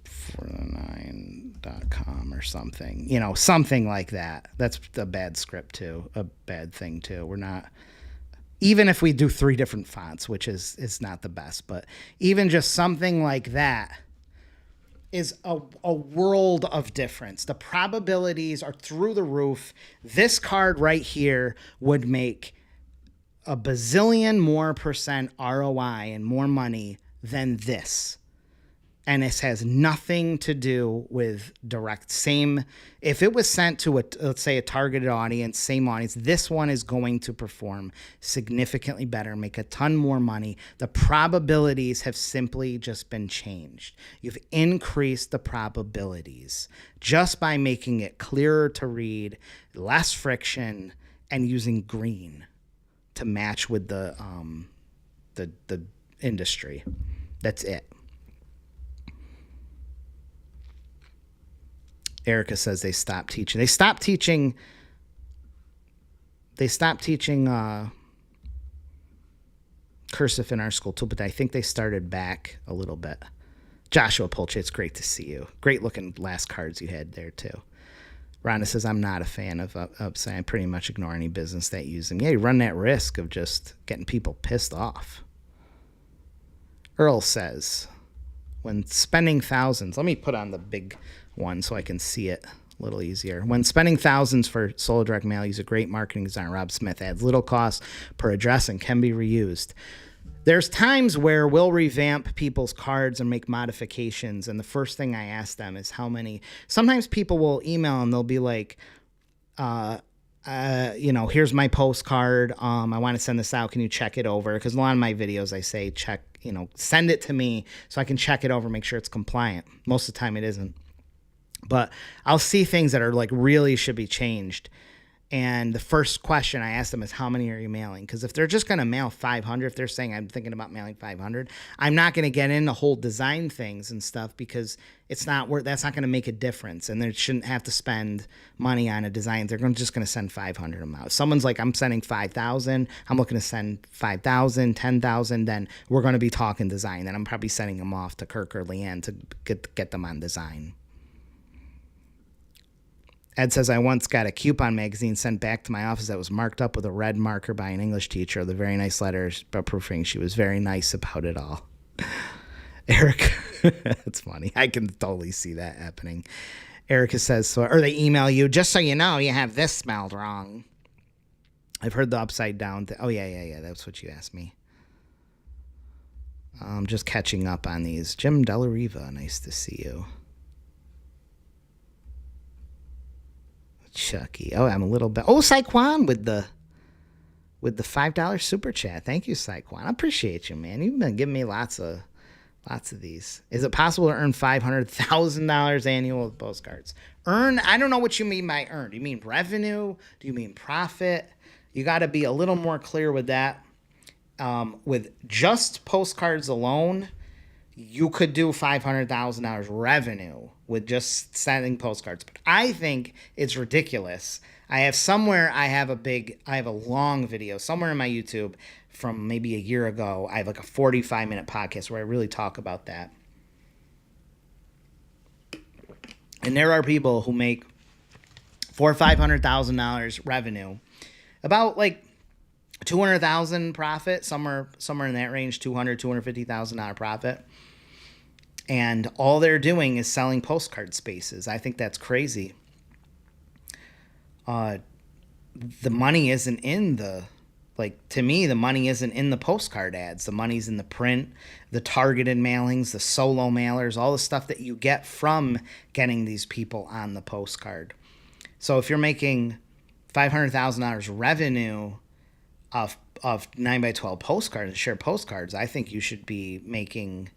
409.com or something. You know, something like that. That's a bad script too. A bad thing too. We're not, even if we do 3 different fonts, which is not the best, but even just something like that is a world of difference. The probabilities are through the roof. This card right here would make a bazillion more percent ROI and more money than this. And this has nothing to do with direct. Same, if it was sent to let's say a targeted audience, same audience, this one is going to perform significantly better, make a ton more money. The probabilities have simply just been changed. You've increased the probabilities just by making it clearer to read, less friction, and using green to match with the industry. That's it. Erica says they stopped teaching. They stopped teaching cursive in our school too, but I think they started back a little bit. Joshua Polche, it's great to see you. Great looking last cards you had there too. Rhonda says, I'm not a fan of upside. I pretty much ignore any business that use them. Yeah, you run that risk of just getting people pissed off. Earl says, when spending thousands, let me put on the big one so I can see it a little easier. When spending thousands for solo direct mail, use a great marketing designer. Rob Smith adds little cost per address and can be reused. There's times where we'll revamp people's cards and make modifications, and the first thing I ask them is how many. Sometimes people will email and they'll be like, here's my postcard. I want to send this out. Can you check it over? Because a lot of my videos I say send it to me so I can check it over, make sure it's compliant. Most of the time it isn't. But I'll see things that are like really should be changed. And the first question I ask them is, how many are you mailing? Because if they're just going to mail 500, if they're saying I'm thinking about mailing 500, I'm not going to get into whole design things and stuff because that's not going to make a difference. And they shouldn't have to spend money on a design. They're just going to send 500 of them out. Someone's like, I'm sending 5,000. I'm looking to send 5,000, 10,000. Then we're going to be talking design. Then I'm probably sending them off to Kirk or Leanne to get them on design. Ed says, I once got a coupon magazine sent back to my office that was marked up with a red marker by an English teacher. The very nice letters about proofreading. She was very nice about it all. Eric, it's funny. I can totally see that happening. Erica says, or they email you, just so you know, you have this spelled wrong. I've heard the upside down. Oh, yeah. That's what you asked me. I'm just catching up on these. Jim Delariva, nice to see you. Chucky. Oh, I'm a little bit. Oh, Saquon with the $5 super chat. Thank you, Saquon. I appreciate you, man. You've been giving me lots of these. Is it possible to earn $500,000 annual with postcards? Earn? I don't know what you mean by earn. Do you mean revenue? Do you mean profit? You got to be a little more clear with that. With just postcards alone, you could do $500,000 revenue with just sending postcards. But I think it's ridiculous. I have a long video somewhere in my YouTube from maybe a year ago. I have like a 45-minute podcast where I really talk about that. And there are people who make $400,000 or $500,000 revenue, about like 200,000 profit, somewhere in that range, $250,000 profit. And all they're doing is selling postcard spaces. I think that's crazy. The money isn't in to me, the money isn't in the postcard ads. The money's in the print, the targeted mailings, the solo mailers, all the stuff that you get from getting these people on the postcard. So if you're making $500,000 revenue of 9x12 postcards and share postcards, I think you should be making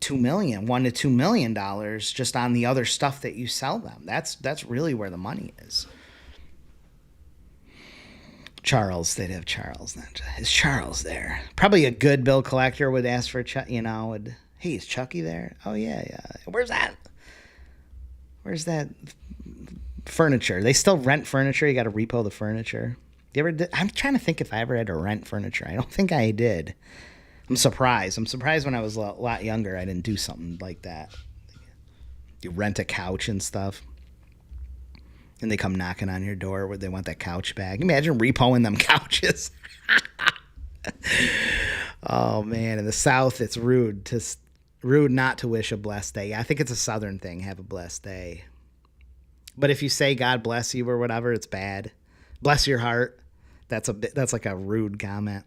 $1 to $2 million just on the other stuff that you sell them. That's really where the money is. Charles, they'd have Charles. Is Charles there? Probably a good bill collector would ask for hey, is Chucky there? Oh yeah. Where's that furniture? They still rent furniture. You got to repo the furniture. You ever did? I'm trying to think if I ever had to rent furniture. I don't think I did. I'm surprised when I was a lot younger I didn't do something like that. You rent a couch and stuff. And they come knocking on your door where they want that couch back. Imagine repoing them couches. Oh, man. In the South, it's rude not to wish a blessed day. I think it's a Southern thing, have a blessed day. But if you say God bless you or whatever, it's bad. Bless your heart. That's like a rude comment.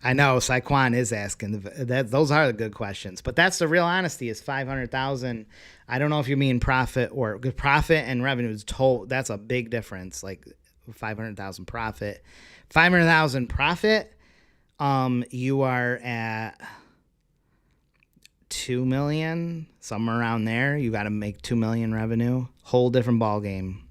I know Saquon is asking those are the good questions, but that's the real honesty is 500,000. I don't know if you mean profit and revenue is that's a big difference. Like 500,000 profit, 500,000 profit. You are at 2 million, somewhere around there. You got to make 2 million revenue, whole different ball game.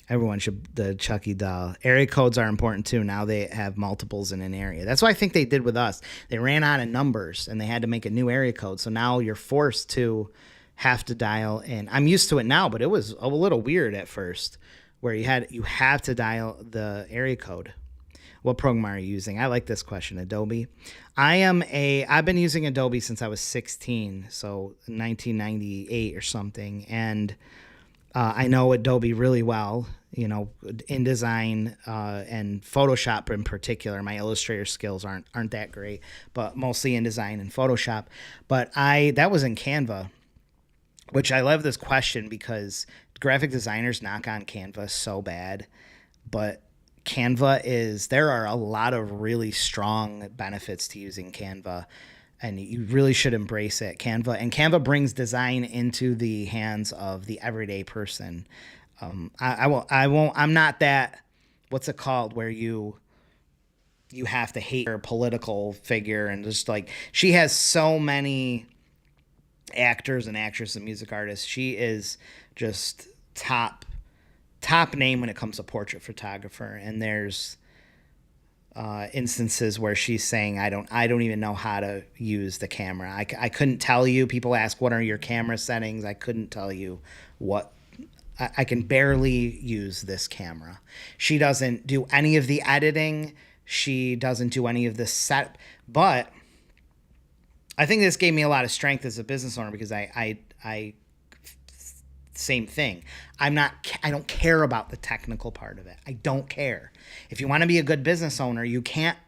Everyone should, the Chucky doll. Area codes are important too. Now they have multiples in an area. That's what I think they did with us. They ran out of numbers and they had to make a new area code. So now you're forced to have to dial in. I'm used to it now, but it was a little weird at first where you have to dial the area code. What program are you using? I like this question. Adobe. I've been using Adobe since I was 16, so 1998 or something. And I know Adobe really well, InDesign and Photoshop in particular. My Illustrator skills aren't that great, but mostly InDesign and Photoshop. But that was in Canva, which I love this question because graphic designers knock on Canva so bad, but there are a lot of really strong benefits to using Canva. And you really should embrace it. Canva brings design into the hands of the everyday person. I'm not that, what's it called, where you have to hate her political figure and just like, she has so many actors and actresses and music artists. She is just top name when it comes to portrait photographer. And there's instances where she's saying, I don't even know how to use the camera. I couldn't tell you. People ask, what are your camera settings? I couldn't tell you what. I can barely use this camera. She doesn't do any of the editing. She doesn't do any of the set. But I think this gave me a lot of strength as a business owner because I same thing. I don't care about the technical part of it. I don't care. If you want to be a good business owner, you can't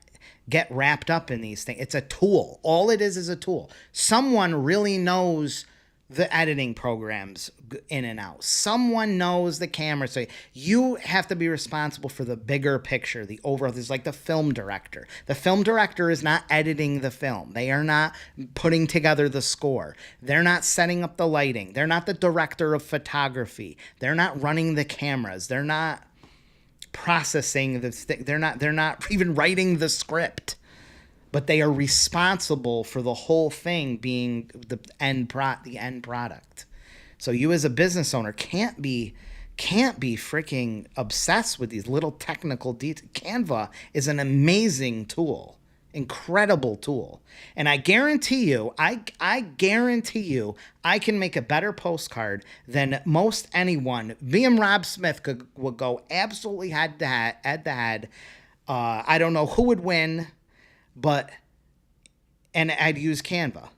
get wrapped up in these things. It's a tool. All it is a tool. Someone really knows the editing programs in and out. Someone knows the camera. So you have to be responsible for the bigger picture, the overall. There's like the film director. The film director is not editing the film. They are not putting together the score. They're not setting up the lighting. They're not the director of photography. They're not running the cameras. They're not processing they're not even writing the script. But they are responsible for the whole thing being the end product. So you as a business owner can't be freaking obsessed with these little technical details. Canva is an amazing tool. Incredible tool. And I guarantee you, I guarantee you, I can make a better postcard than most anyone. Me and Rob Smith would go absolutely head to head. I don't know who would win, and I'd use Canva.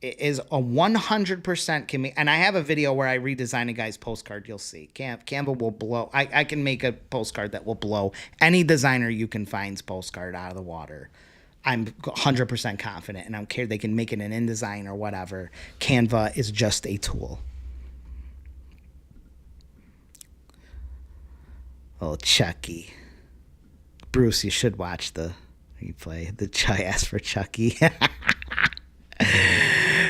It is a 100% can make, and I have a video where I redesign a guy's postcard. You'll see. Canva will blow. I can make a postcard that will blow any designer you can find's postcard out of the water. I'm 100% confident, and I don't care. They can make it in InDesign or whatever. Canva is just a tool. Oh, Chucky. Bruce, you should watch the replay. The I asked for Chucky.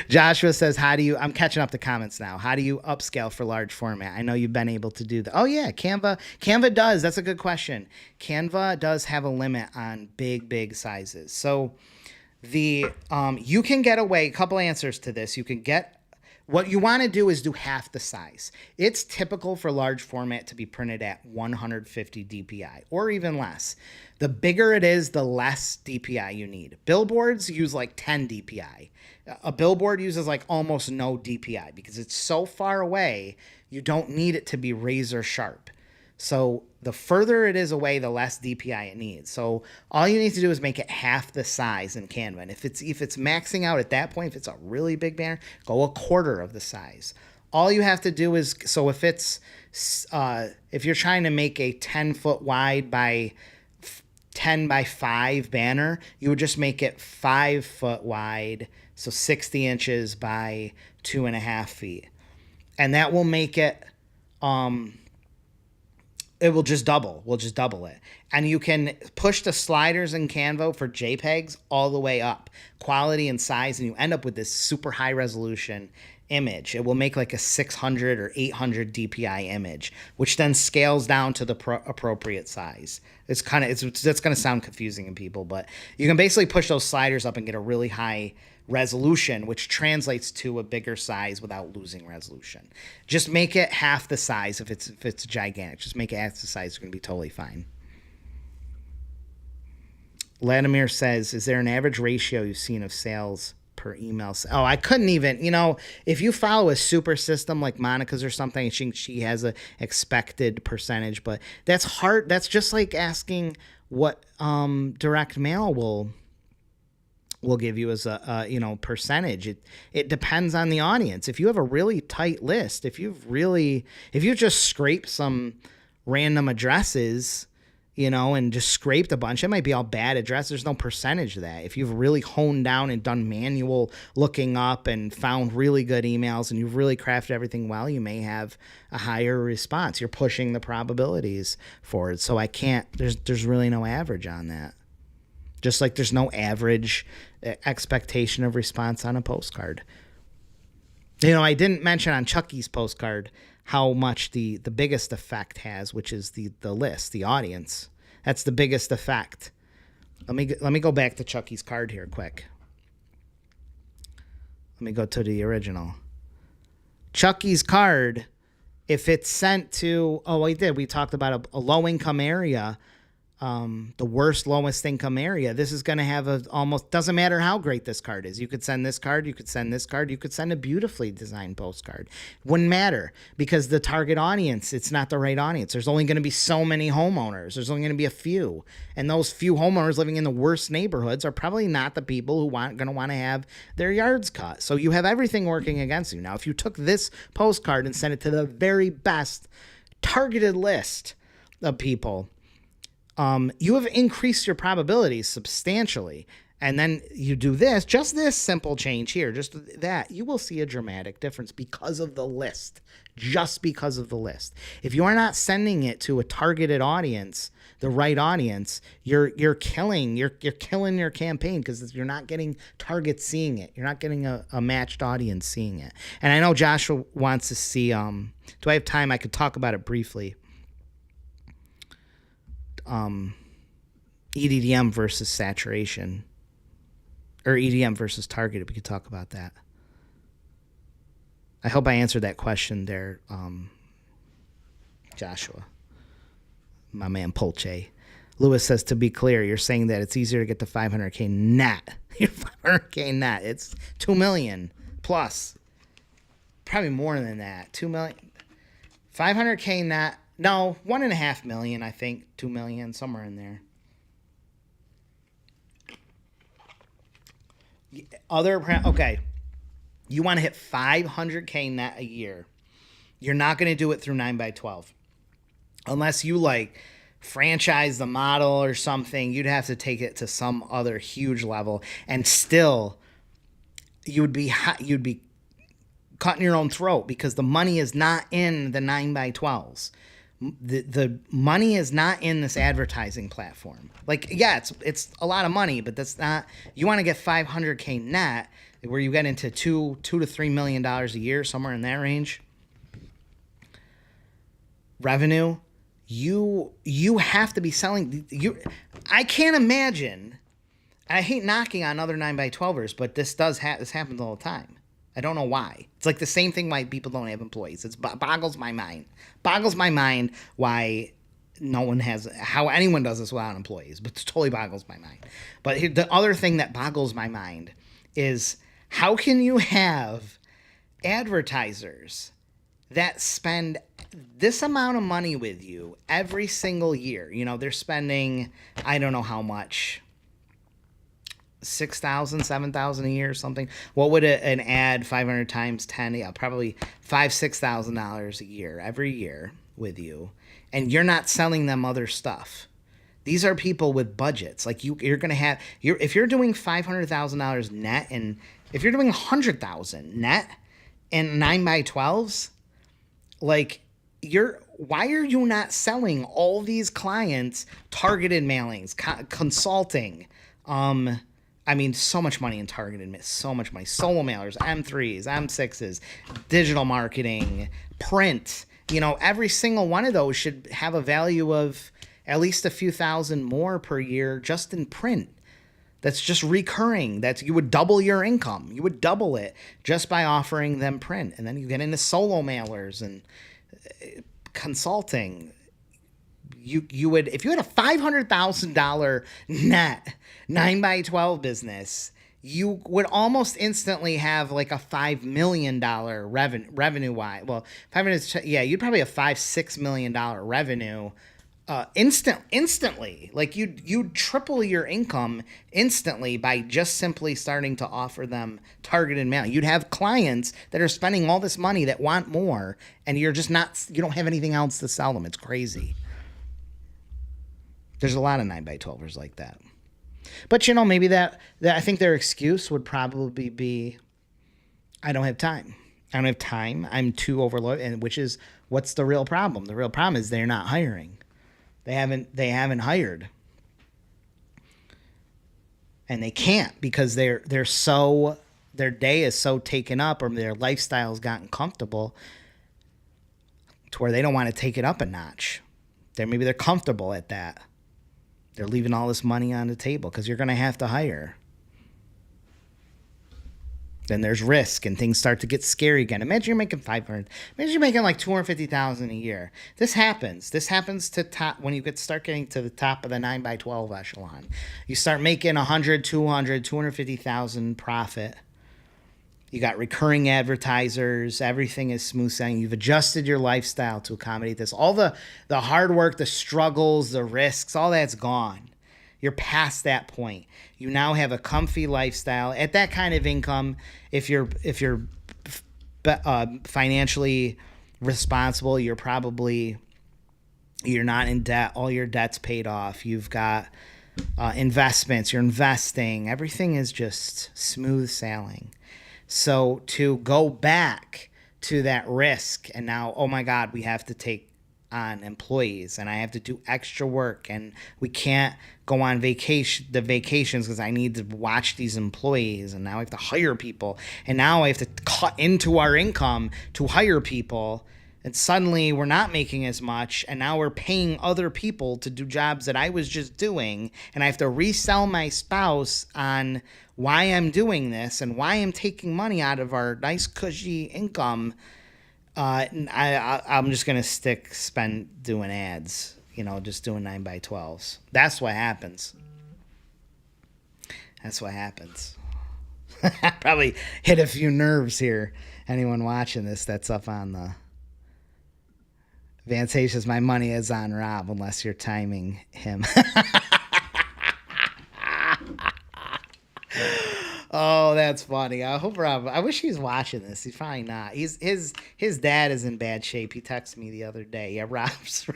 Joshua says, I'm catching up the comments now. How do you upscale for large format? I know you've been able to do that. Oh yeah, Canva does. That's a good question. Canva does have a limit on big sizes. So you can get away, a couple answers to this. What you want to do is do half the size. It's typical for large format to be printed at 150 DPI or even less. The bigger it is, the less DPI you need. Billboards use like 10 DPI. A billboard uses like almost no DPI because it's so far away, you don't need it to be razor sharp. So the further it is away, the less DPI it needs. So all you need to do is make it half the size in Canva. And if it's maxing out at that point, if it's a really big banner, go a quarter of the size. All you have to do is, so if you're trying to make a 10-foot wide by 10 by 5 banner, you would just make it 5 foot wide, so 60 inches by 2.5 feet. And that will make it, it will just double. We'll just double it. And you can push the sliders in Canva for JPEGs all the way up, quality and size, and you end up with this super high resolution image. It will make like a 600 or 800 DPI image, which then scales down to the appropriate size. That's going to sound confusing to people, but you can basically push those sliders up and get a really high resolution, which translates to a bigger size without losing resolution. Just make it half the size if it's gigantic. Just make it half the size. It's going to be totally fine. Vladimir says, is there an average ratio you've seen of sales per email? Oh, I couldn't even, if you follow a super system like Monica's or something, she has a expected percentage, but that's hard. That's just like asking what direct mail will give you as a percentage. It depends on the audience. If you have a really tight list, if you just scrape some random addresses, and just scraped a bunch, it might be all bad address. There's no percentage of that. If you've really honed down and done manual looking up and found really good emails and you've really crafted everything well, you may have a higher response. You're pushing the probabilities forward. So there's really no average on that. Just like there's no average expectation of response on a postcard. I didn't mention on Chucky's postcard how much the biggest effect has, which is the list, the audience. That's the biggest effect. Let me go back to Chucky's card here quick. Let me go to the original. Chucky's card, if it's sent to, we talked about a low-income area, the worst, lowest income area, this is going to have almost, doesn't matter how great this card is. You could send this card, you could send this card, you could send a beautifully designed postcard. Wouldn't matter because the target audience, it's not the right audience. There's only going to be so many homeowners. There's only going to be a few. And those few homeowners living in the worst neighborhoods are probably not the people who going to want to have their yards cut. So you have everything working against you. Now, if you took this postcard and sent it to the very best targeted list of people, you have increased your probabilities substantially. And then you do just this simple change here, just that, you will see a dramatic difference because of the list, just because of the list. If you are not sending it to a targeted audience, the right audience, you're killing your campaign because you're not getting targets seeing it. You're not getting a matched audience seeing it. And I know Joshua wants to see, do I have time? I could talk about it briefly. EDDM versus saturation, or EDM versus targeted. We could talk about that. I hope I answered that question there, Joshua, my man Polche. Lewis says, to be clear, you're saying that it's easier to get to 500K net. Your 500K net. It's 2 million plus. Probably more than that. 2 million. 500K net. No, 1.5 million, I think. 2 million, somewhere in there. Okay. You want to hit 500K net a year. You're not going to do it through 9x12. Unless you like franchise the model or something, you'd have to take it to some other huge level, and still you'd be cutting your own throat, because the money is not in the 9x12s. The money is not in this advertising platform. Like, yeah, it's a lot of money, but that's not. You want to get 500K net, where you get into $2 to $3 million a year, somewhere in that range. Revenue. You have to be selling. I can't imagine. I hate knocking on other 9x12ers, but this happens all the time. I don't know why. It's like the same thing why people don't have employees. It boggles my mind. Boggles my mind why no one has, how anyone does this without employees, but it totally boggles my mind. But the other thing that boggles my mind is, how can you have advertisers that spend this amount of money with you every single year? You know, they're spending, I don't know how much, $6,000, $7,000 a year or something. What would an ad 500 times 10? Yeah, probably $5,000-$6,000 a year every year with you, and you're not selling them other stuff. These are people with budgets. Like you're gonna have if you're doing $500,000 net, and if you're doing $100,000 net and 9x12s, like why are you not selling all these clients targeted mailings, consulting? I mean, so much money in targeted, so much money. Solo mailers, M3s, M6s, digital marketing, print. You know, every single one of those should have a value of at least a few thousand more per year just in print. That's just recurring. You would double your income. You would double it just by offering them print. And then you get into solo mailers and consulting. You would, if you had a $500,000 net 9x12 business, you would almost instantly have like a $5 million revenue wise. Well, 500, yeah, you'd probably have $5-6 million revenue instantly. Like you'd triple your income instantly by just simply starting to offer them targeted mail. You'd have clients that are spending all this money that want more, and you don't have anything else to sell them. It's crazy. There's a lot of 9x12ers like that. But, you know, maybe that I think their excuse would probably be, I don't have time. I don't have time. I'm too overloaded. And which is, what's the real problem? The real problem is they're not hiring. They haven't hired. And they can't, because their day is so taken up, or their lifestyle's gotten comfortable to where they don't want to take it up a notch. Maybe they're comfortable at that. They're leaving all this money on the table because you're going to have to hire. Then there's risk, and things start to get scary again. Imagine you're making $500. Imagine you're making like $250,000 a year. This happens. This happens to top when you start getting to the top of the 9x12 echelon. You start making $100,000, $200,000, $250,000 profit. You got recurring advertisers. Everything is smooth sailing. You've adjusted your lifestyle to accommodate this. All the hard work, the struggles, the risks, all that's gone. You're past that point. You now have a comfy lifestyle at that kind of income. If you're financially responsible, you're not in debt. All your debt's paid off. You've got investments. You're investing. Everything is just smooth sailing. So to go back to that risk, and now, oh my God, we have to take on employees, and I have to do extra work, and we can't go on vacations because I need to watch these employees, and now I have to hire people, and now I have to cut into our income to hire people, and suddenly we're not making as much, and now we're paying other people to do jobs that I was just doing, and I have to resell my spouse on why I'm doing this and why I'm taking money out of our nice cushy income. I'm just gonna spend doing ads. just doing 9x12s. That's what happens. Probably hit a few nerves here. Anyone watching this that's up on the Vantage says my money is on Rob unless you're timing him. Oh, that's funny. I hope Rob. I wish he's watching this. He's probably not. His dad is in bad shape. He texted me the other day. Yeah, Rob's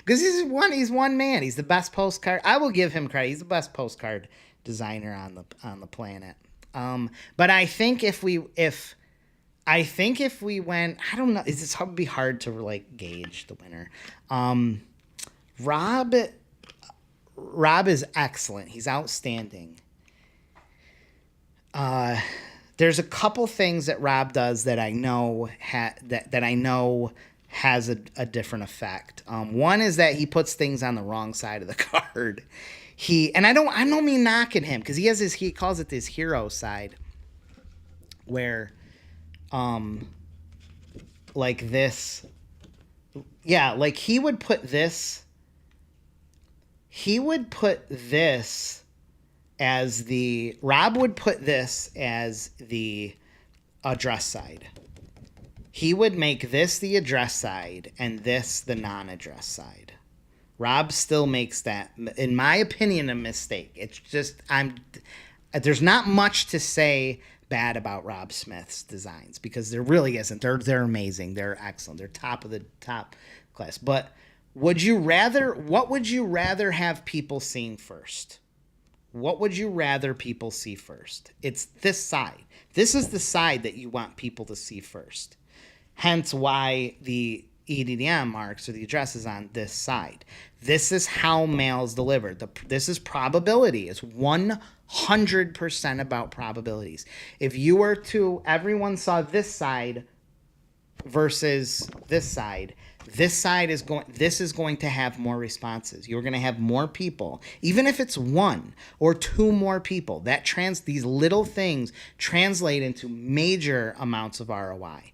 because he's one man. He's the best postcard. I will give him credit. He's the best postcard designer on the planet. But I think if we went, I don't know. It's probably hard to like gauge the winner. Rob is excellent. He's outstanding. There's a couple things that Rob does that I know that I know has a different effect. One is that he puts things on the wrong side of the card. I don't mean knocking him because he calls it his hero side, where, like this, yeah, like he would put this as Rob would put this as the address side. He would make this the address side and this the non-address side. Rob still makes that, in my opinion, a mistake. It's just, there's not much to say bad about Rob Smith's designs because there really isn't. They're amazing. They're excellent. They're top of the top class. But what would you rather have people seeing first? What would you rather people see first? It's this side. This is the side that you want people to see first. Hence why the EDDM marks or the address is on this side. This is how mail's delivered. This is probability. It's 100% about probabilities. If you were to, everyone saw this side versus this side is going to have more responses. You're going to have more people, even if it's one or two more people. These little things translate into major amounts of ROI.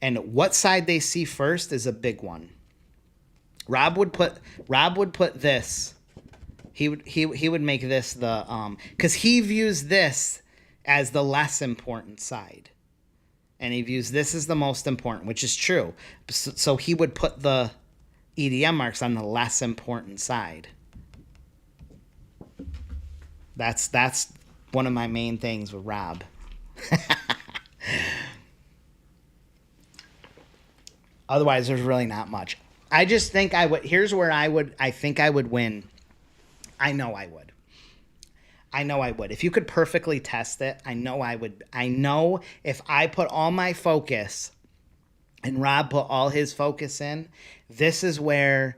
And what side they see first is a big one. Rob would put this. He would make this the because he views this as the less important side, and he views this as the most important, which is true. So he would put the EDM marks on the less important side. That's one of my main things with Rob. Otherwise, there's really not much. I just think here's where I think I would win. I know I would. If you could perfectly test it, I know I would. I know if I put all my focus and Rob put all his focus in, this is where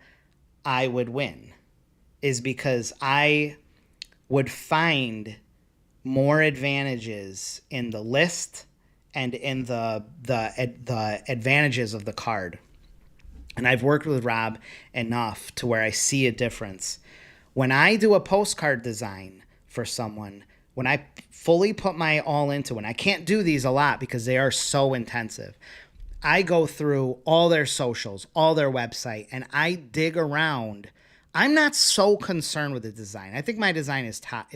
I would win. Is because I would find more advantages in the list and in the advantages of the card. And I've worked with Rob enough to where I see a difference. When I do a postcard design for someone, when I fully put my all into it, and I can't do these a lot because they are so intensive, I go through all their socials, all their website, and I dig around. I'm not so concerned with the design. I think my design is top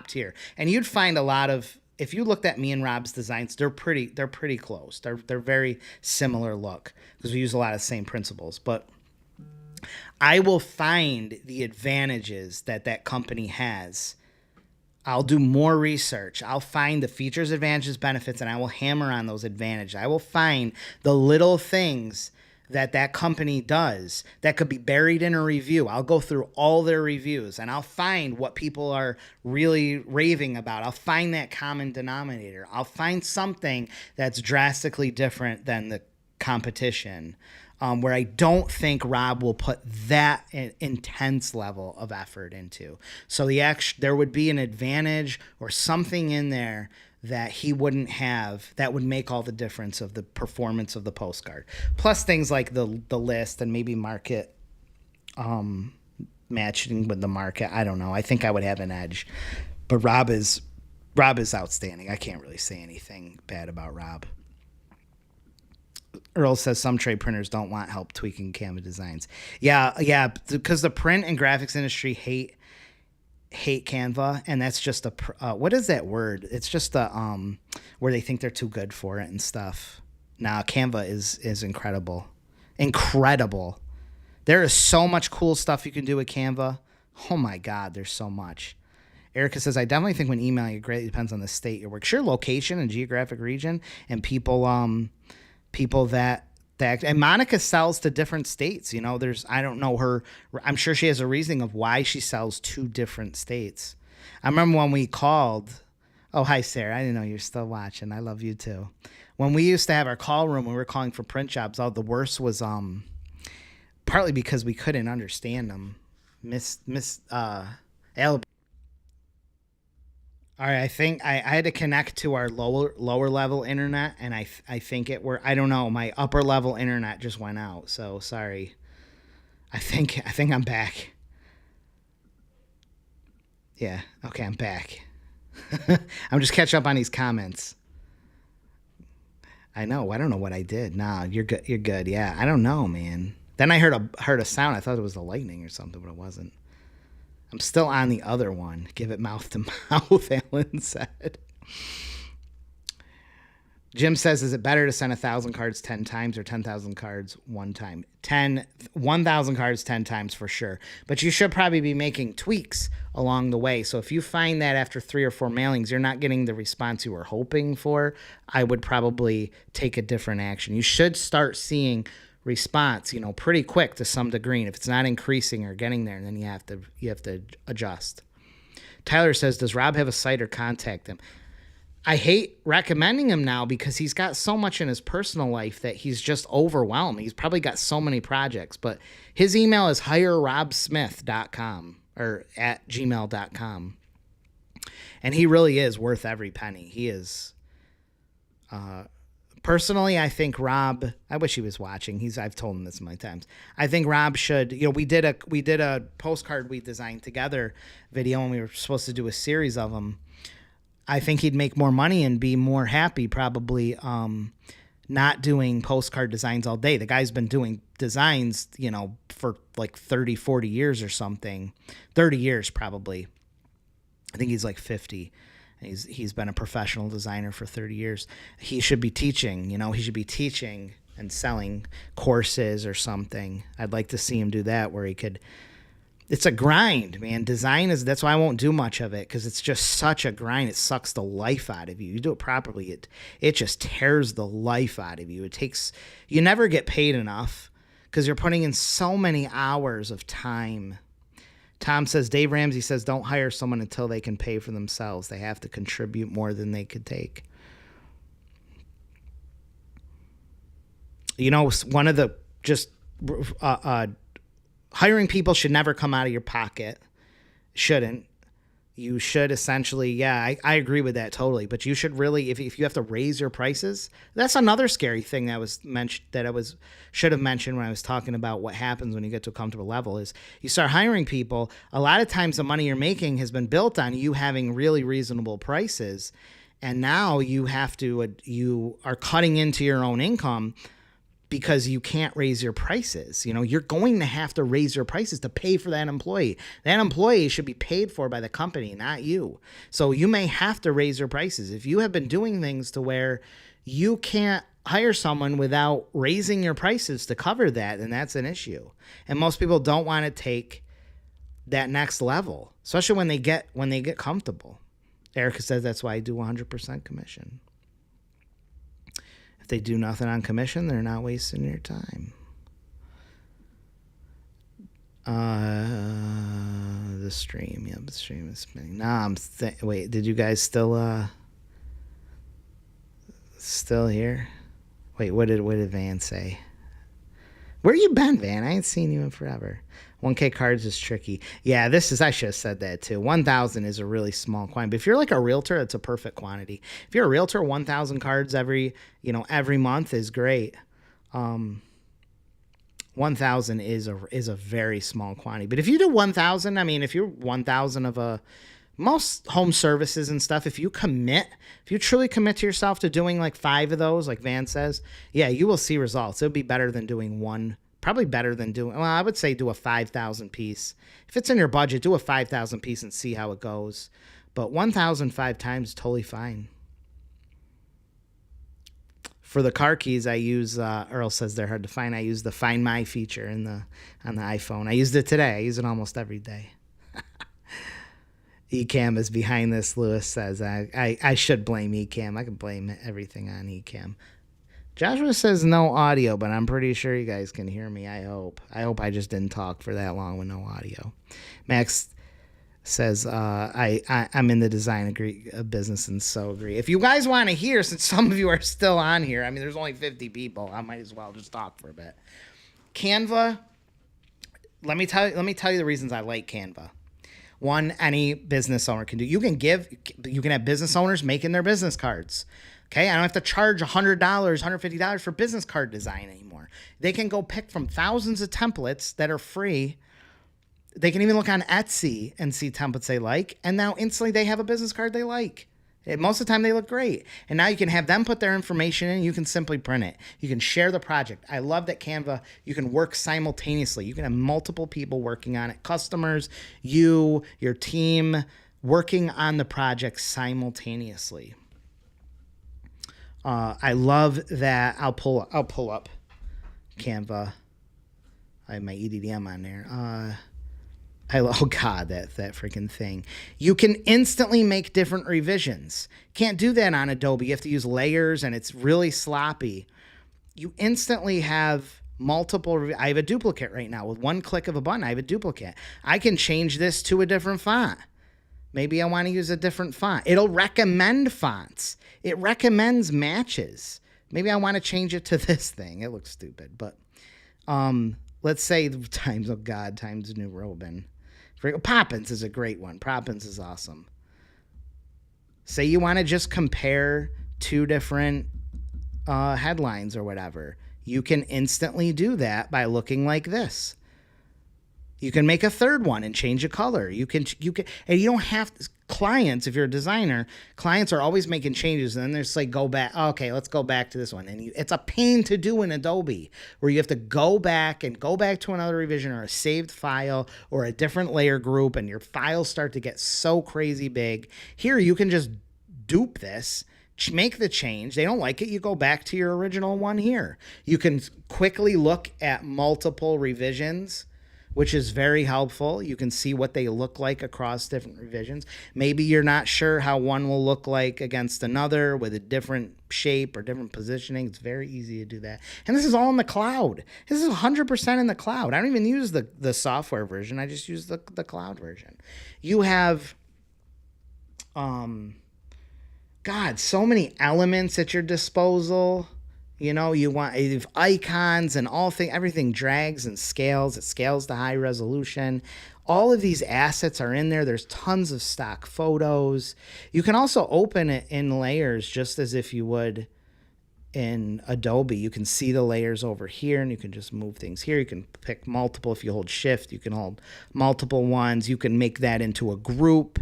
tier. And you'd find a lot of, if you looked at me and Rob's designs, they're pretty close. They're very similar look because we use a lot of the same principles. But I will find the advantages that company has. I'll do more research. I'll find the features, advantages, benefits, and I will hammer on those advantages. I will find the little things that company does that could be buried in a review. I'll go through all their reviews and I'll find what people are really raving about. I'll find that common denominator. I'll find something that's drastically different than the competition, where I don't think Rob will put that intense level of effort into. So there would be an advantage or something in there that he wouldn't have that would make all the difference of the performance of the postcard. Plus things like the list and maybe market matching with the market. I don't know. I think I would have an edge. But Rob is outstanding. I can't really say anything bad about Rob. Earl says some trade printers don't want help tweaking Canva designs. Yeah, because the print and graphics industry hate Canva, and that's just what is that word? It's just a where they think they're too good for it and stuff. Nah, Canva is incredible, incredible. There is so much cool stuff you can do with Canva. Oh my God, there's so much. Erica says, I definitely think when emailing, it greatly depends on the state you work. Sure, location and geographic region and people that and Monica sells to different states. You know, I don't know her. I'm sure she has a reasoning of why she sells to different states. I remember when we called. Oh, hi, Sarah. I didn't know you're still watching. I love you too. When we used to have our call room when we were calling for print jobs, the worst was partly because we couldn't understand them. Miss Alabama. All right, I think I had to connect to our lower level internet, and I think I don't know, my upper level internet just went out. So sorry. I think I'm back. Yeah, okay, I'm back. I'm just catching up on these comments. I know. I don't know what I did. Nah, you're good. You're good. Yeah, I don't know, man. Then I heard a sound. I thought it was the lightning or something, but it wasn't. I'm still on the other one. Give it mouth to mouth, Alan said. Jim says, is it better to send 1,000 cards 10 times or 10,000 cards one time? 1,000 cards 10 times for sure. But you should probably be making tweaks along the way. So if you find that after 3 or 4 mailings, you're not getting the response you were hoping for, I would probably take a different action. You should start seeing response, pretty quick to some degree. And if it's not increasing or getting there, then you have to adjust. Tyler says, does Rob have a site or contact him? I hate recommending him now because he's got so much in his personal life that he's just overwhelmed. He's probably got so many projects, but his email is hirerobsmith.com or at gmail.com. And he really is worth every penny. He is, personally, I think Rob, I wish he was watching. I've told him this many times. I think Rob should, we did a postcard we designed together video, and we were supposed to do a series of them. I think he'd make more money and be more happy probably not doing postcard designs all day. The guy's been doing designs, for like 30, 40 years or something. 30 years probably. I think he's like 50. He's been a professional designer for 30 years. He should be teaching, he should be teaching and selling courses or something. I'd like to see him do that where he could. It's a grind, man. That's why I won't do much of it, because it's just such a grind. It sucks the life out of you. You do it properly, it just tears the life out of you. You never get paid enough because you're putting in so many hours of time. Tom says, Dave Ramsey says, don't hire someone until they can pay for themselves. They have to contribute more than they could take. One of the hiring people should never come out of your pocket. Shouldn't. You should essentially, I agree with that totally. But you should really, if you have to raise your prices, that's another scary thing that was mentioned that should have mentioned when I was talking about what happens when you get to a comfortable level is you start hiring people. A lot of times the money you're making has been built on you having really reasonable prices. And now you are cutting into your own income because you can't raise your prices. You're going to have to raise your prices to pay for that employee. That employee should be paid for by the company, not you. So you may have to raise your prices. If you have been doing things to where you can't hire someone without raising your prices to cover that, then that's an issue. And most people don't want to take that next level, especially when they get comfortable. Erica says that's why I do 100% commission. If they do nothing on commission, they're not wasting your time. The stream. Yep, the stream is spinning. Nah, wait, did you guys still here? Wait, what did Van say? Where you been, Van? I ain't seen you in forever. 1K cards is tricky. Yeah, I should have said that too. 1,000 is a really small quantity. But if you're like a realtor, it's a perfect quantity. If you're a realtor, 1,000 cards every month is great. 1,000 is a very small quantity. But if you do 1,000, if you're 1,000 of a most home services and stuff, if you truly commit to yourself to doing like 5 of those, like Van says, yeah, you will see results. It'll be better than doing one. Probably better than doing, well, I would say do a 5,000 piece. If it's in your budget, do a 5,000 piece and see how it goes. But 1,005 times is totally fine. For the car keys, I use, Earl says they're hard to find. I use the Find My feature on the iPhone. I used it today. I use it almost every day. Ecamm is behind this, Lewis says. I should blame Ecamm. I can blame everything on Ecamm. Joshua says no audio, but I'm pretty sure you guys can hear me. I hope I just didn't talk for that long with no audio. Max says I'm in the design business and so agree. If you guys want to hear, since some of you are still on here, I mean, there's only 50 people. I might as well just talk for a bit. Canva. Let me tell you the reasons I like Canva. One, any business owner can do. You can have business owners making their business cards. Okay, I don't have to charge $100, $150 for business card design anymore. They can go pick from thousands of templates that are free. They can even look on Etsy and see templates they like, and now instantly they have a business card they like. Most of the time they look great. And now you can have them put their information in, you can simply print it. You can share the project. I love that Canva, you can work simultaneously. You can have multiple people working on it. Customers, you, your team, working on the project simultaneously. I love that. I'll pull up Canva. I have my EDDM on there. Oh God, that freaking thing. You can instantly make different revisions. Can't do that on Adobe. You have to use layers and it's really sloppy. You instantly have multiple. I have a duplicate right now. With one click of a button, I have a duplicate. I can change this to a different font. Maybe I want to use a different font. It'll recommend fonts. It recommends matches. Maybe I want to change it to this thing. It looks stupid, but let's say Times New Roman. Poppins is a great one. Poppins is awesome. Say you want to just compare 2 different headlines or whatever. You can instantly do that by looking like this. You can make a third one and change a color. You can, and you don't have clients. If you're a designer, clients are always making changes, and then there's like, go back. Okay, let's go back to this one, and it's a pain to do in Adobe, where you have to go back to another revision or a saved file or a different layer group, and your files start to get so crazy big. Here, you can just dupe this. Make the change. They don't like it. You go back to your original one here. You can quickly look at multiple revisions, which is very helpful. You can see what they look like across different revisions. Maybe you're not sure how one will look like against another with a different shape or different positioning. It's very easy to do that. And this is all in the cloud. This is 100% in the cloud. I don't even use the software version. I just use the cloud version. You have, so many elements at your disposal. You know, you have icons and everything drags and scales. It scales to high resolution. All of these assets are in there. There's tons of stock photos. You can also open it in layers just as if you would in Adobe. You can see the layers over here, and you can just move things here. You can pick multiple. If you hold Shift, you can hold multiple ones. You can make that into a group.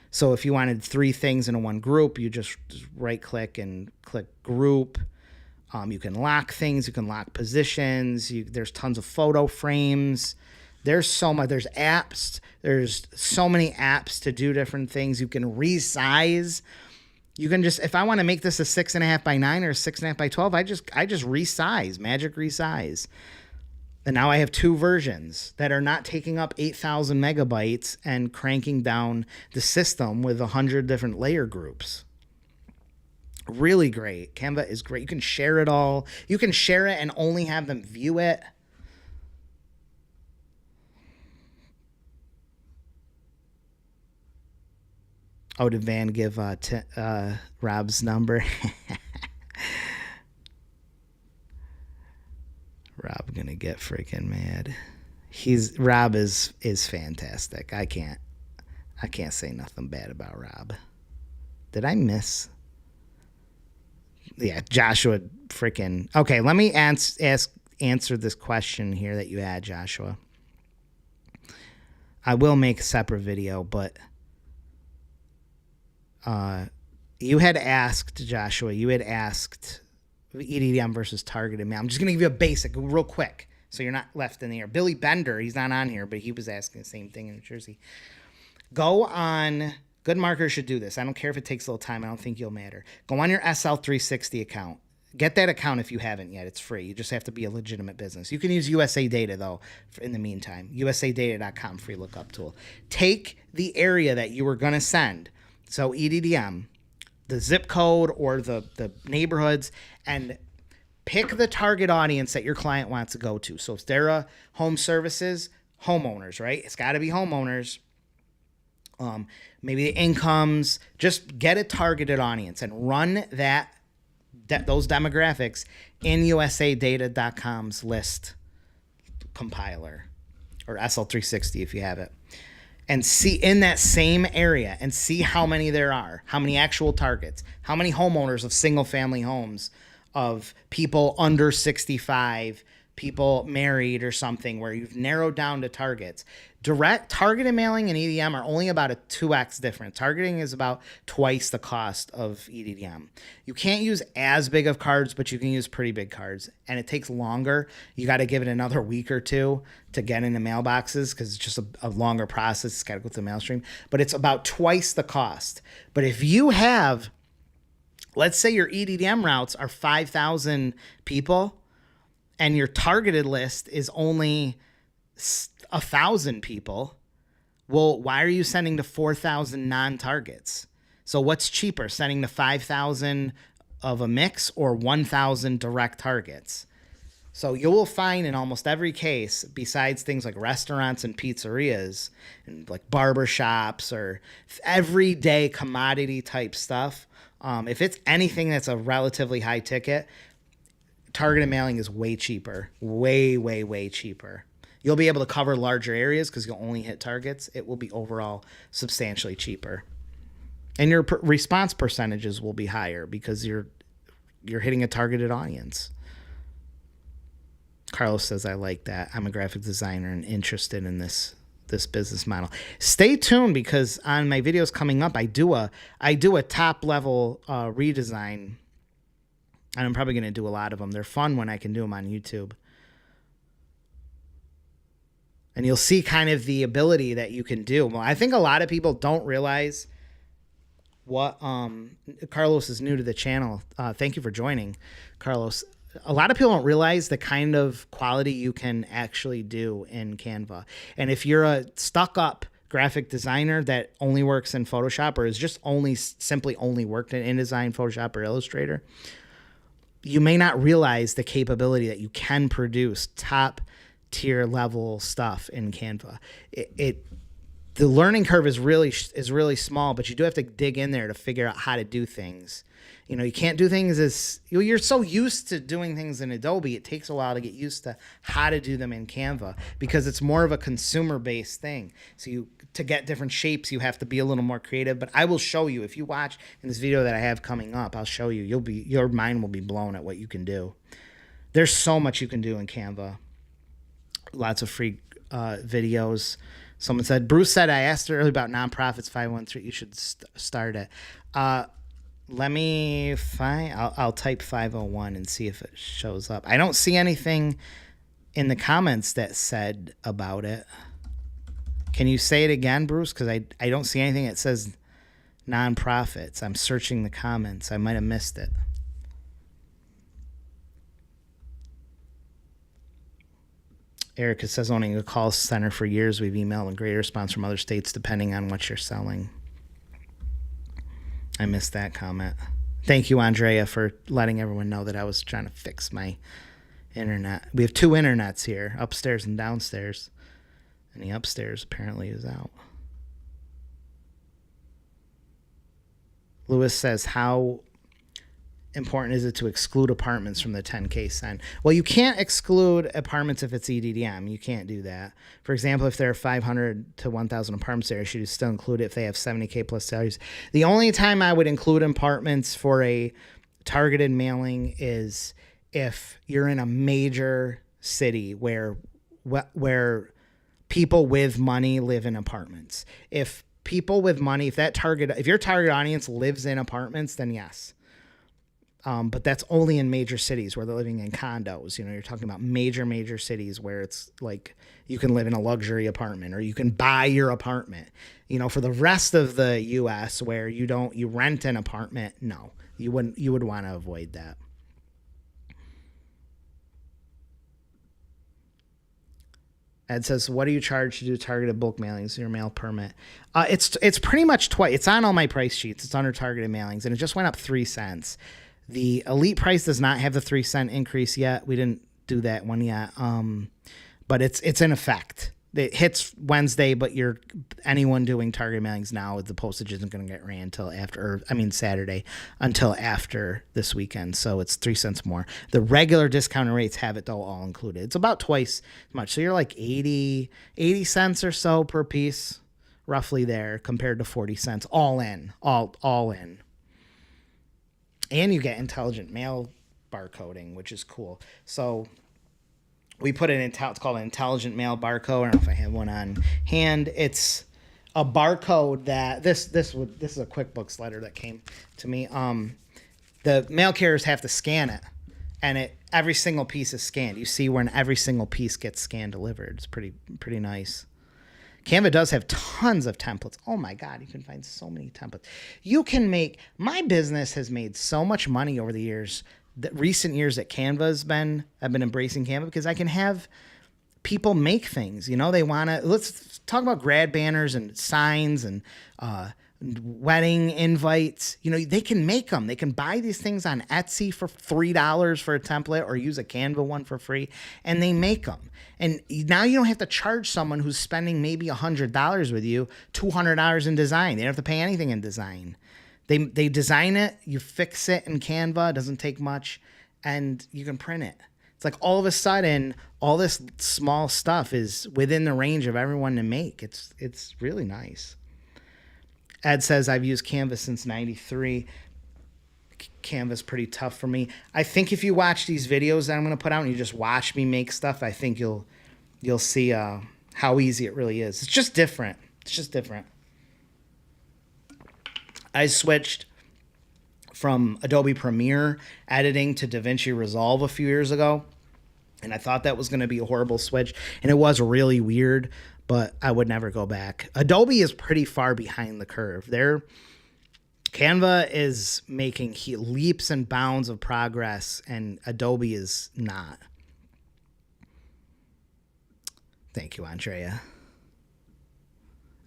So if you wanted 3 things in one group, you just right-click and click Group. You can lock things. You can lock positions. There's tons of photo frames. There's so much. There's apps. There's so many apps to do different things. You can resize. You can just, if I want to make this a 6.5 by 9 or a 6.5 by 12, I just resize, magic resize. And now I have 2 versions that are not taking up 8,000 megabytes and cranking down the system with 100 different layer groups. Really great. Canva is great. You can share it all. You can share it and only have them view it. Oh, did Van give Rob's number? Rob gonna get freaking mad. Rob is fantastic. I can't say nothing bad about Rob. Did I miss? Yeah, Joshua freaking. Okay, let me answer this question here that you had, Joshua. I will make a separate video, but You had asked, Joshua, EDDM versus targeted mail. I'm just going to give you a basic real quick so you're not left in the air. Billy Bender, he's not on here, but he was asking the same thing in New Jersey. Go on, good marketers should do this. I don't care if it takes a little time. I don't think you'll matter. Go on your SL360 account. Get that account if you haven't yet. It's free. You just have to be a legitimate business. You can use USA Data, though, in the meantime. USAData.com, free lookup tool. Take the area that you were going to send, so EDDM, the zip code or the neighborhoods, and pick the target audience that your client wants to go to. So if they're a home services, homeowners, right? It's got to be homeowners. Maybe the incomes. Just get a targeted audience and run those demographics in USAData.com's list compiler, or SL360 if you have it, and see in that same area and see how many there are, how many actual targets, how many homeowners of single family homes, of people under 65, people married or something, where you've narrowed down to targets. Direct targeted mailing and EDM are only about a 2x different. Targeting is about twice the cost of EDM. You can't use as big of cards, but you can use pretty big cards, and it takes longer. You got to give it another week or two to get into mailboxes because it's just a longer process. It's got to go through the mail stream, but it's about twice the cost. But if you have, let's say your EDM routes are 5,000 people and your targeted list is only 1,000 people, well, why are you sending to 4,000 non-targets? So what's cheaper, sending to 5,000 of a mix or 1,000 direct targets? So you will find in almost every case, besides things like restaurants and pizzerias and like barber shops or everyday commodity type stuff, if it's anything that's a relatively high ticket, targeted mailing is way cheaper, way, way, way cheaper. You'll be able to cover larger areas because you'll only hit targets. It will be overall substantially cheaper. And your response percentages will be higher because you're hitting a targeted audience. Carlos says, I like that. I'm a graphic designer and interested in this business model. Stay tuned because on my videos coming up, I do a top level redesign, and I'm probably going to do a lot of them. They're fun when I can do them on YouTube. And you'll see kind of the ability that you can do. Well, I think a lot of people don't realize what Carlos is new to the channel. Thank you for joining, Carlos. A lot of people don't realize the kind of quality you can actually do in Canva. And if you're a stuck-up graphic designer that only works in Photoshop or is just simply only worked in InDesign, Photoshop, or Illustrator, you may not realize the capability that you can produce top tier level stuff in Canva. The learning curve is really small, but you do have to dig in there to figure out how to do things. You know, you can't do things as you're so used to doing things in Adobe. It takes a while to get used to how to do them in Canva because it's more of a consumer based thing. So to get different shapes, you have to be a little more creative, but I will show you. If you watch in this video that I have coming up, I'll show you. Your mind will be blown at what you can do. There's so much you can do in Canva. Lots of free videos. Someone said, Bruce said, I asked earlier about nonprofits 513. You should start it. Let me find, I'll type 501 and see if it shows up. I don't see anything in the comments that said about it. Can you say it again, Bruce? Because I don't see anything that says nonprofits. I'm searching the comments. I might have missed it. Erica says, owning a call center for years, we've emailed a great response from other states depending on what you're selling. I missed that comment. Thank you, Andrea, for letting everyone know that I was trying to fix my internet. We have two internets here, upstairs and downstairs. And the upstairs apparently is out. Lewis says, how important is it to exclude apartments from the 10K sign? Well, you can't exclude apartments if it's EDDM. You can't do that. For example, if there are 500 to 1,000 apartments there, you should still include it if they have 70K plus salaries. The only time I would include apartments for a targeted mailing is if you're in a major city where people with money live in apartments. If people with money, if your target audience lives in apartments, then yes. But that's only in major cities where they're living in condos. You're talking about major cities where it's like you can live in a luxury apartment or you can buy your apartment. For the rest of the U.S. where you rent an apartment, no, you would want to avoid that. Ed says, what do you charge to do targeted bulk mailings in your mail permit? It's pretty much twice. It's on all my price sheets. It's under targeted mailings, and it just went up 3 cents. The elite price does not have the 3 cent increase yet. We didn't do that one yet. But it's in effect. It hits Wednesday, but anyone doing target mailings now, the postage isn't going to get ran until Saturday, until after this weekend. So it's 3 cents more. The regular discounted rates have it though all included. It's about twice as much. So you're like 80 cents or so per piece, roughly there, compared to 40 cents all in. And you get intelligent mail barcoding, which is cool. So we put it's called an intelligent mail barcode. I don't know if I have one on hand. It's a barcode that this is a QuickBooks letter that came to me. The mail carriers have to scan it, and every single piece is scanned. You see when every single piece gets scanned delivered. It's pretty nice. Canva does have tons of templates. Oh my God, you can find so many templates. My business has made so much money over the years. The recent years that I've been embracing Canva because I can have people make things. Let's talk about grad banners and signs and wedding invites. They can make them. They can buy these things on Etsy for $3 for a template or use a Canva one for free, and they make them. And now you don't have to charge someone who's spending maybe $100 with you $200 in design. They don't have to pay anything in design. They design it, you fix it in Canva, it doesn't take much, and you can print it. It's like all of a sudden, all this small stuff is within the range of everyone to make. It's really nice. Ed says, I've used Canva since 93. Canva's pretty tough for me. I think if you watch these videos that I'm going to put out and you just watch me make stuff, I think you'll see how easy it really is. It's just different. I switched from Adobe Premiere editing to DaVinci Resolve a few years ago, and I thought that was going to be a horrible switch, and it was really weird, but I would never go back. Adobe is pretty far behind the curve. Canva is making leaps and bounds of progress, and Adobe is not. Thank you, Andrea.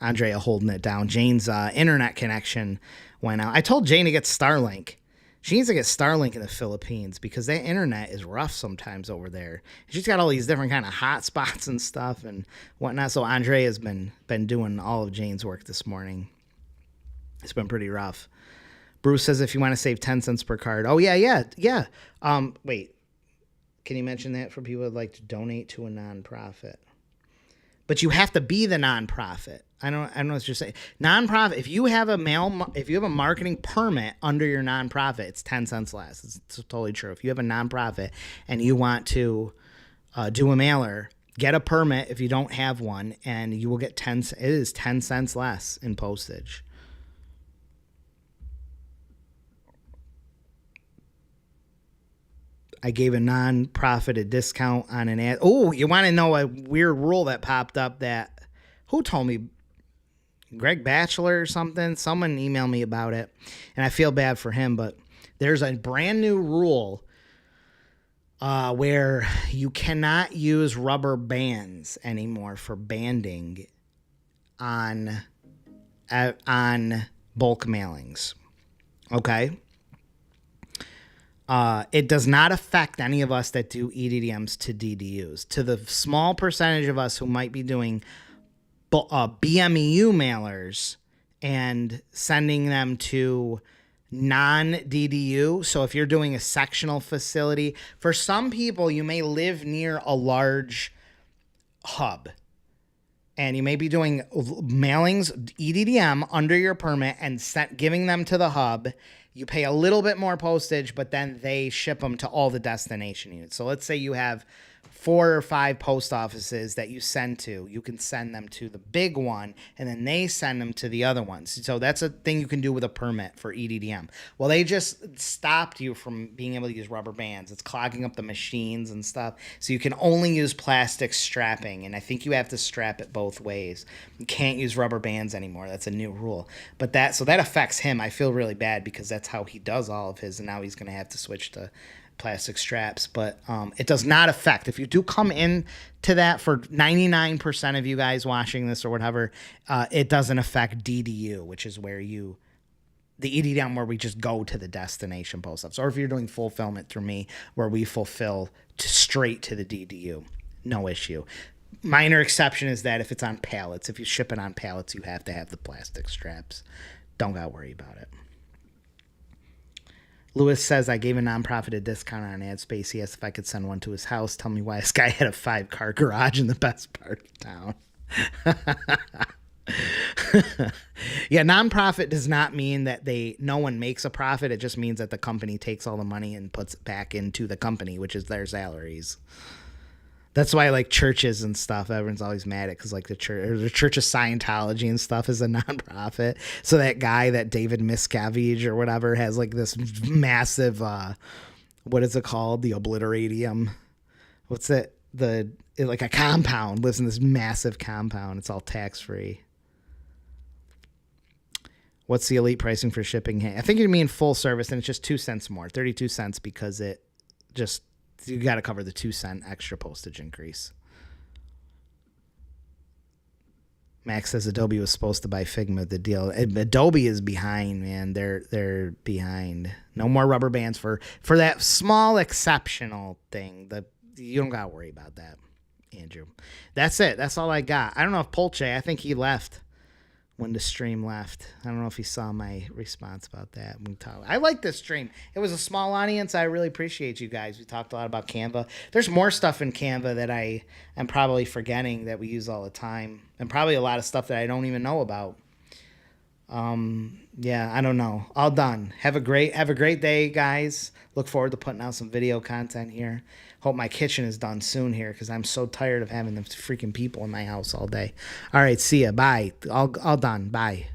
Andrea holding it down. Jane's internet connection went out. I told Jane to get Starlink. She needs to get Starlink in the Philippines because that internet is rough sometimes over there. She's got all these different kind of hotspots and stuff and whatnot. So Andrea has been doing all of Jane's work this morning. It's been pretty rough. Bruce says if you want to save 10 cents per card. Oh, yeah. Wait. Can you mention that for people who would like to donate to a nonprofit? But you have to be the nonprofit. I don't know what you're saying. Nonprofit. If you have a marketing permit under your nonprofit, it's 10 cents less. It's totally true. If you have a nonprofit and you want to do a mailer, get a permit if you don't have one, and you will get 10. It is 10 cents less in postage. I gave a nonprofit a discount on an ad. Oh, you want to know a weird rule that popped up who told me? Greg Batchelor or something? Someone emailed me about it, and I feel bad for him, but there's a brand new rule where you cannot use rubber bands anymore for banding on bulk mailings. Okay? It does not affect any of us that do EDDMs to DDUs. To the small percentage of us who might be doing BMEU mailers and sending them to non-DDU. So if you're doing a sectional facility, for some people, you may live near a large hub. And you may be doing mailings, EDDM, under your permit and giving them to the hub. You pay a little bit more postage, but then they ship them to all the destination units. So let's say you have 4 or 5 post offices that you send to. You can send them to the big one, and then they send them to the other ones. So that's a thing you can do with a permit for EDDM. Well, they just stopped you from being able to use rubber bands. It's clogging up the machines and stuff. So you can only use plastic strapping, and I think you have to strap it both ways. You can't use rubber bands anymore. That's a new rule. But that affects him. I feel really bad because that's how he does all of his, and now he's going to have to switch to plastic straps. But it does not affect, if you do come in to that, for 99% of you guys watching this or whatever, it doesn't affect DDU, which is where the EDDM where we just go to the destination post office, or if you're doing fulfillment through me where we fulfill straight to the DDU, no issue. Minor exception is that if it's on pallets, if you ship it on pallets, you have to have the plastic straps. Don't gotta worry about it. Lewis says, I gave a nonprofit a discount on ad space. He asked if I could send one to his house. Tell me why this guy had a 5-car garage in the best part of town. Yeah, nonprofit does not mean that no one makes a profit. It just means that the company takes all the money and puts it back into the company, which is their salaries. That's why, like, churches and stuff, everyone's always mad at, because, like, the Church of Scientology and stuff is a nonprofit. So that guy, that David Miscavige or whatever, has, like, this massive, what is it called? The Obliteratium. What's it? Like a compound, lives in this massive compound. It's all tax-free. What's the elite pricing for shipping? I think you mean full service, and it's just 2 cents more, 32 cents, because it just... You got to cover the 2-cent extra postage increase. Max says Adobe was supposed to buy Figma. The deal. Adobe is behind, man. They're behind. No more rubber bands for that small exceptional thing. You don't got to worry about that, Andrew. That's it. That's all I got. I don't know if Polche, I think he left when the stream left. I don't know if he saw my response about that. I like this stream. It was a small audience. I really appreciate you guys. We talked a lot about Canva. There's more stuff in Canva that I am probably forgetting that we use all the time, and probably a lot of stuff that I don't even know about. Yeah, I don't know. All done. Have a great day, guys. Look forward to putting out some video content here. Hope my kitchen is done soon here, because I'm so tired of having them freaking people in my house all day. All right, see ya. Bye. All done. Bye.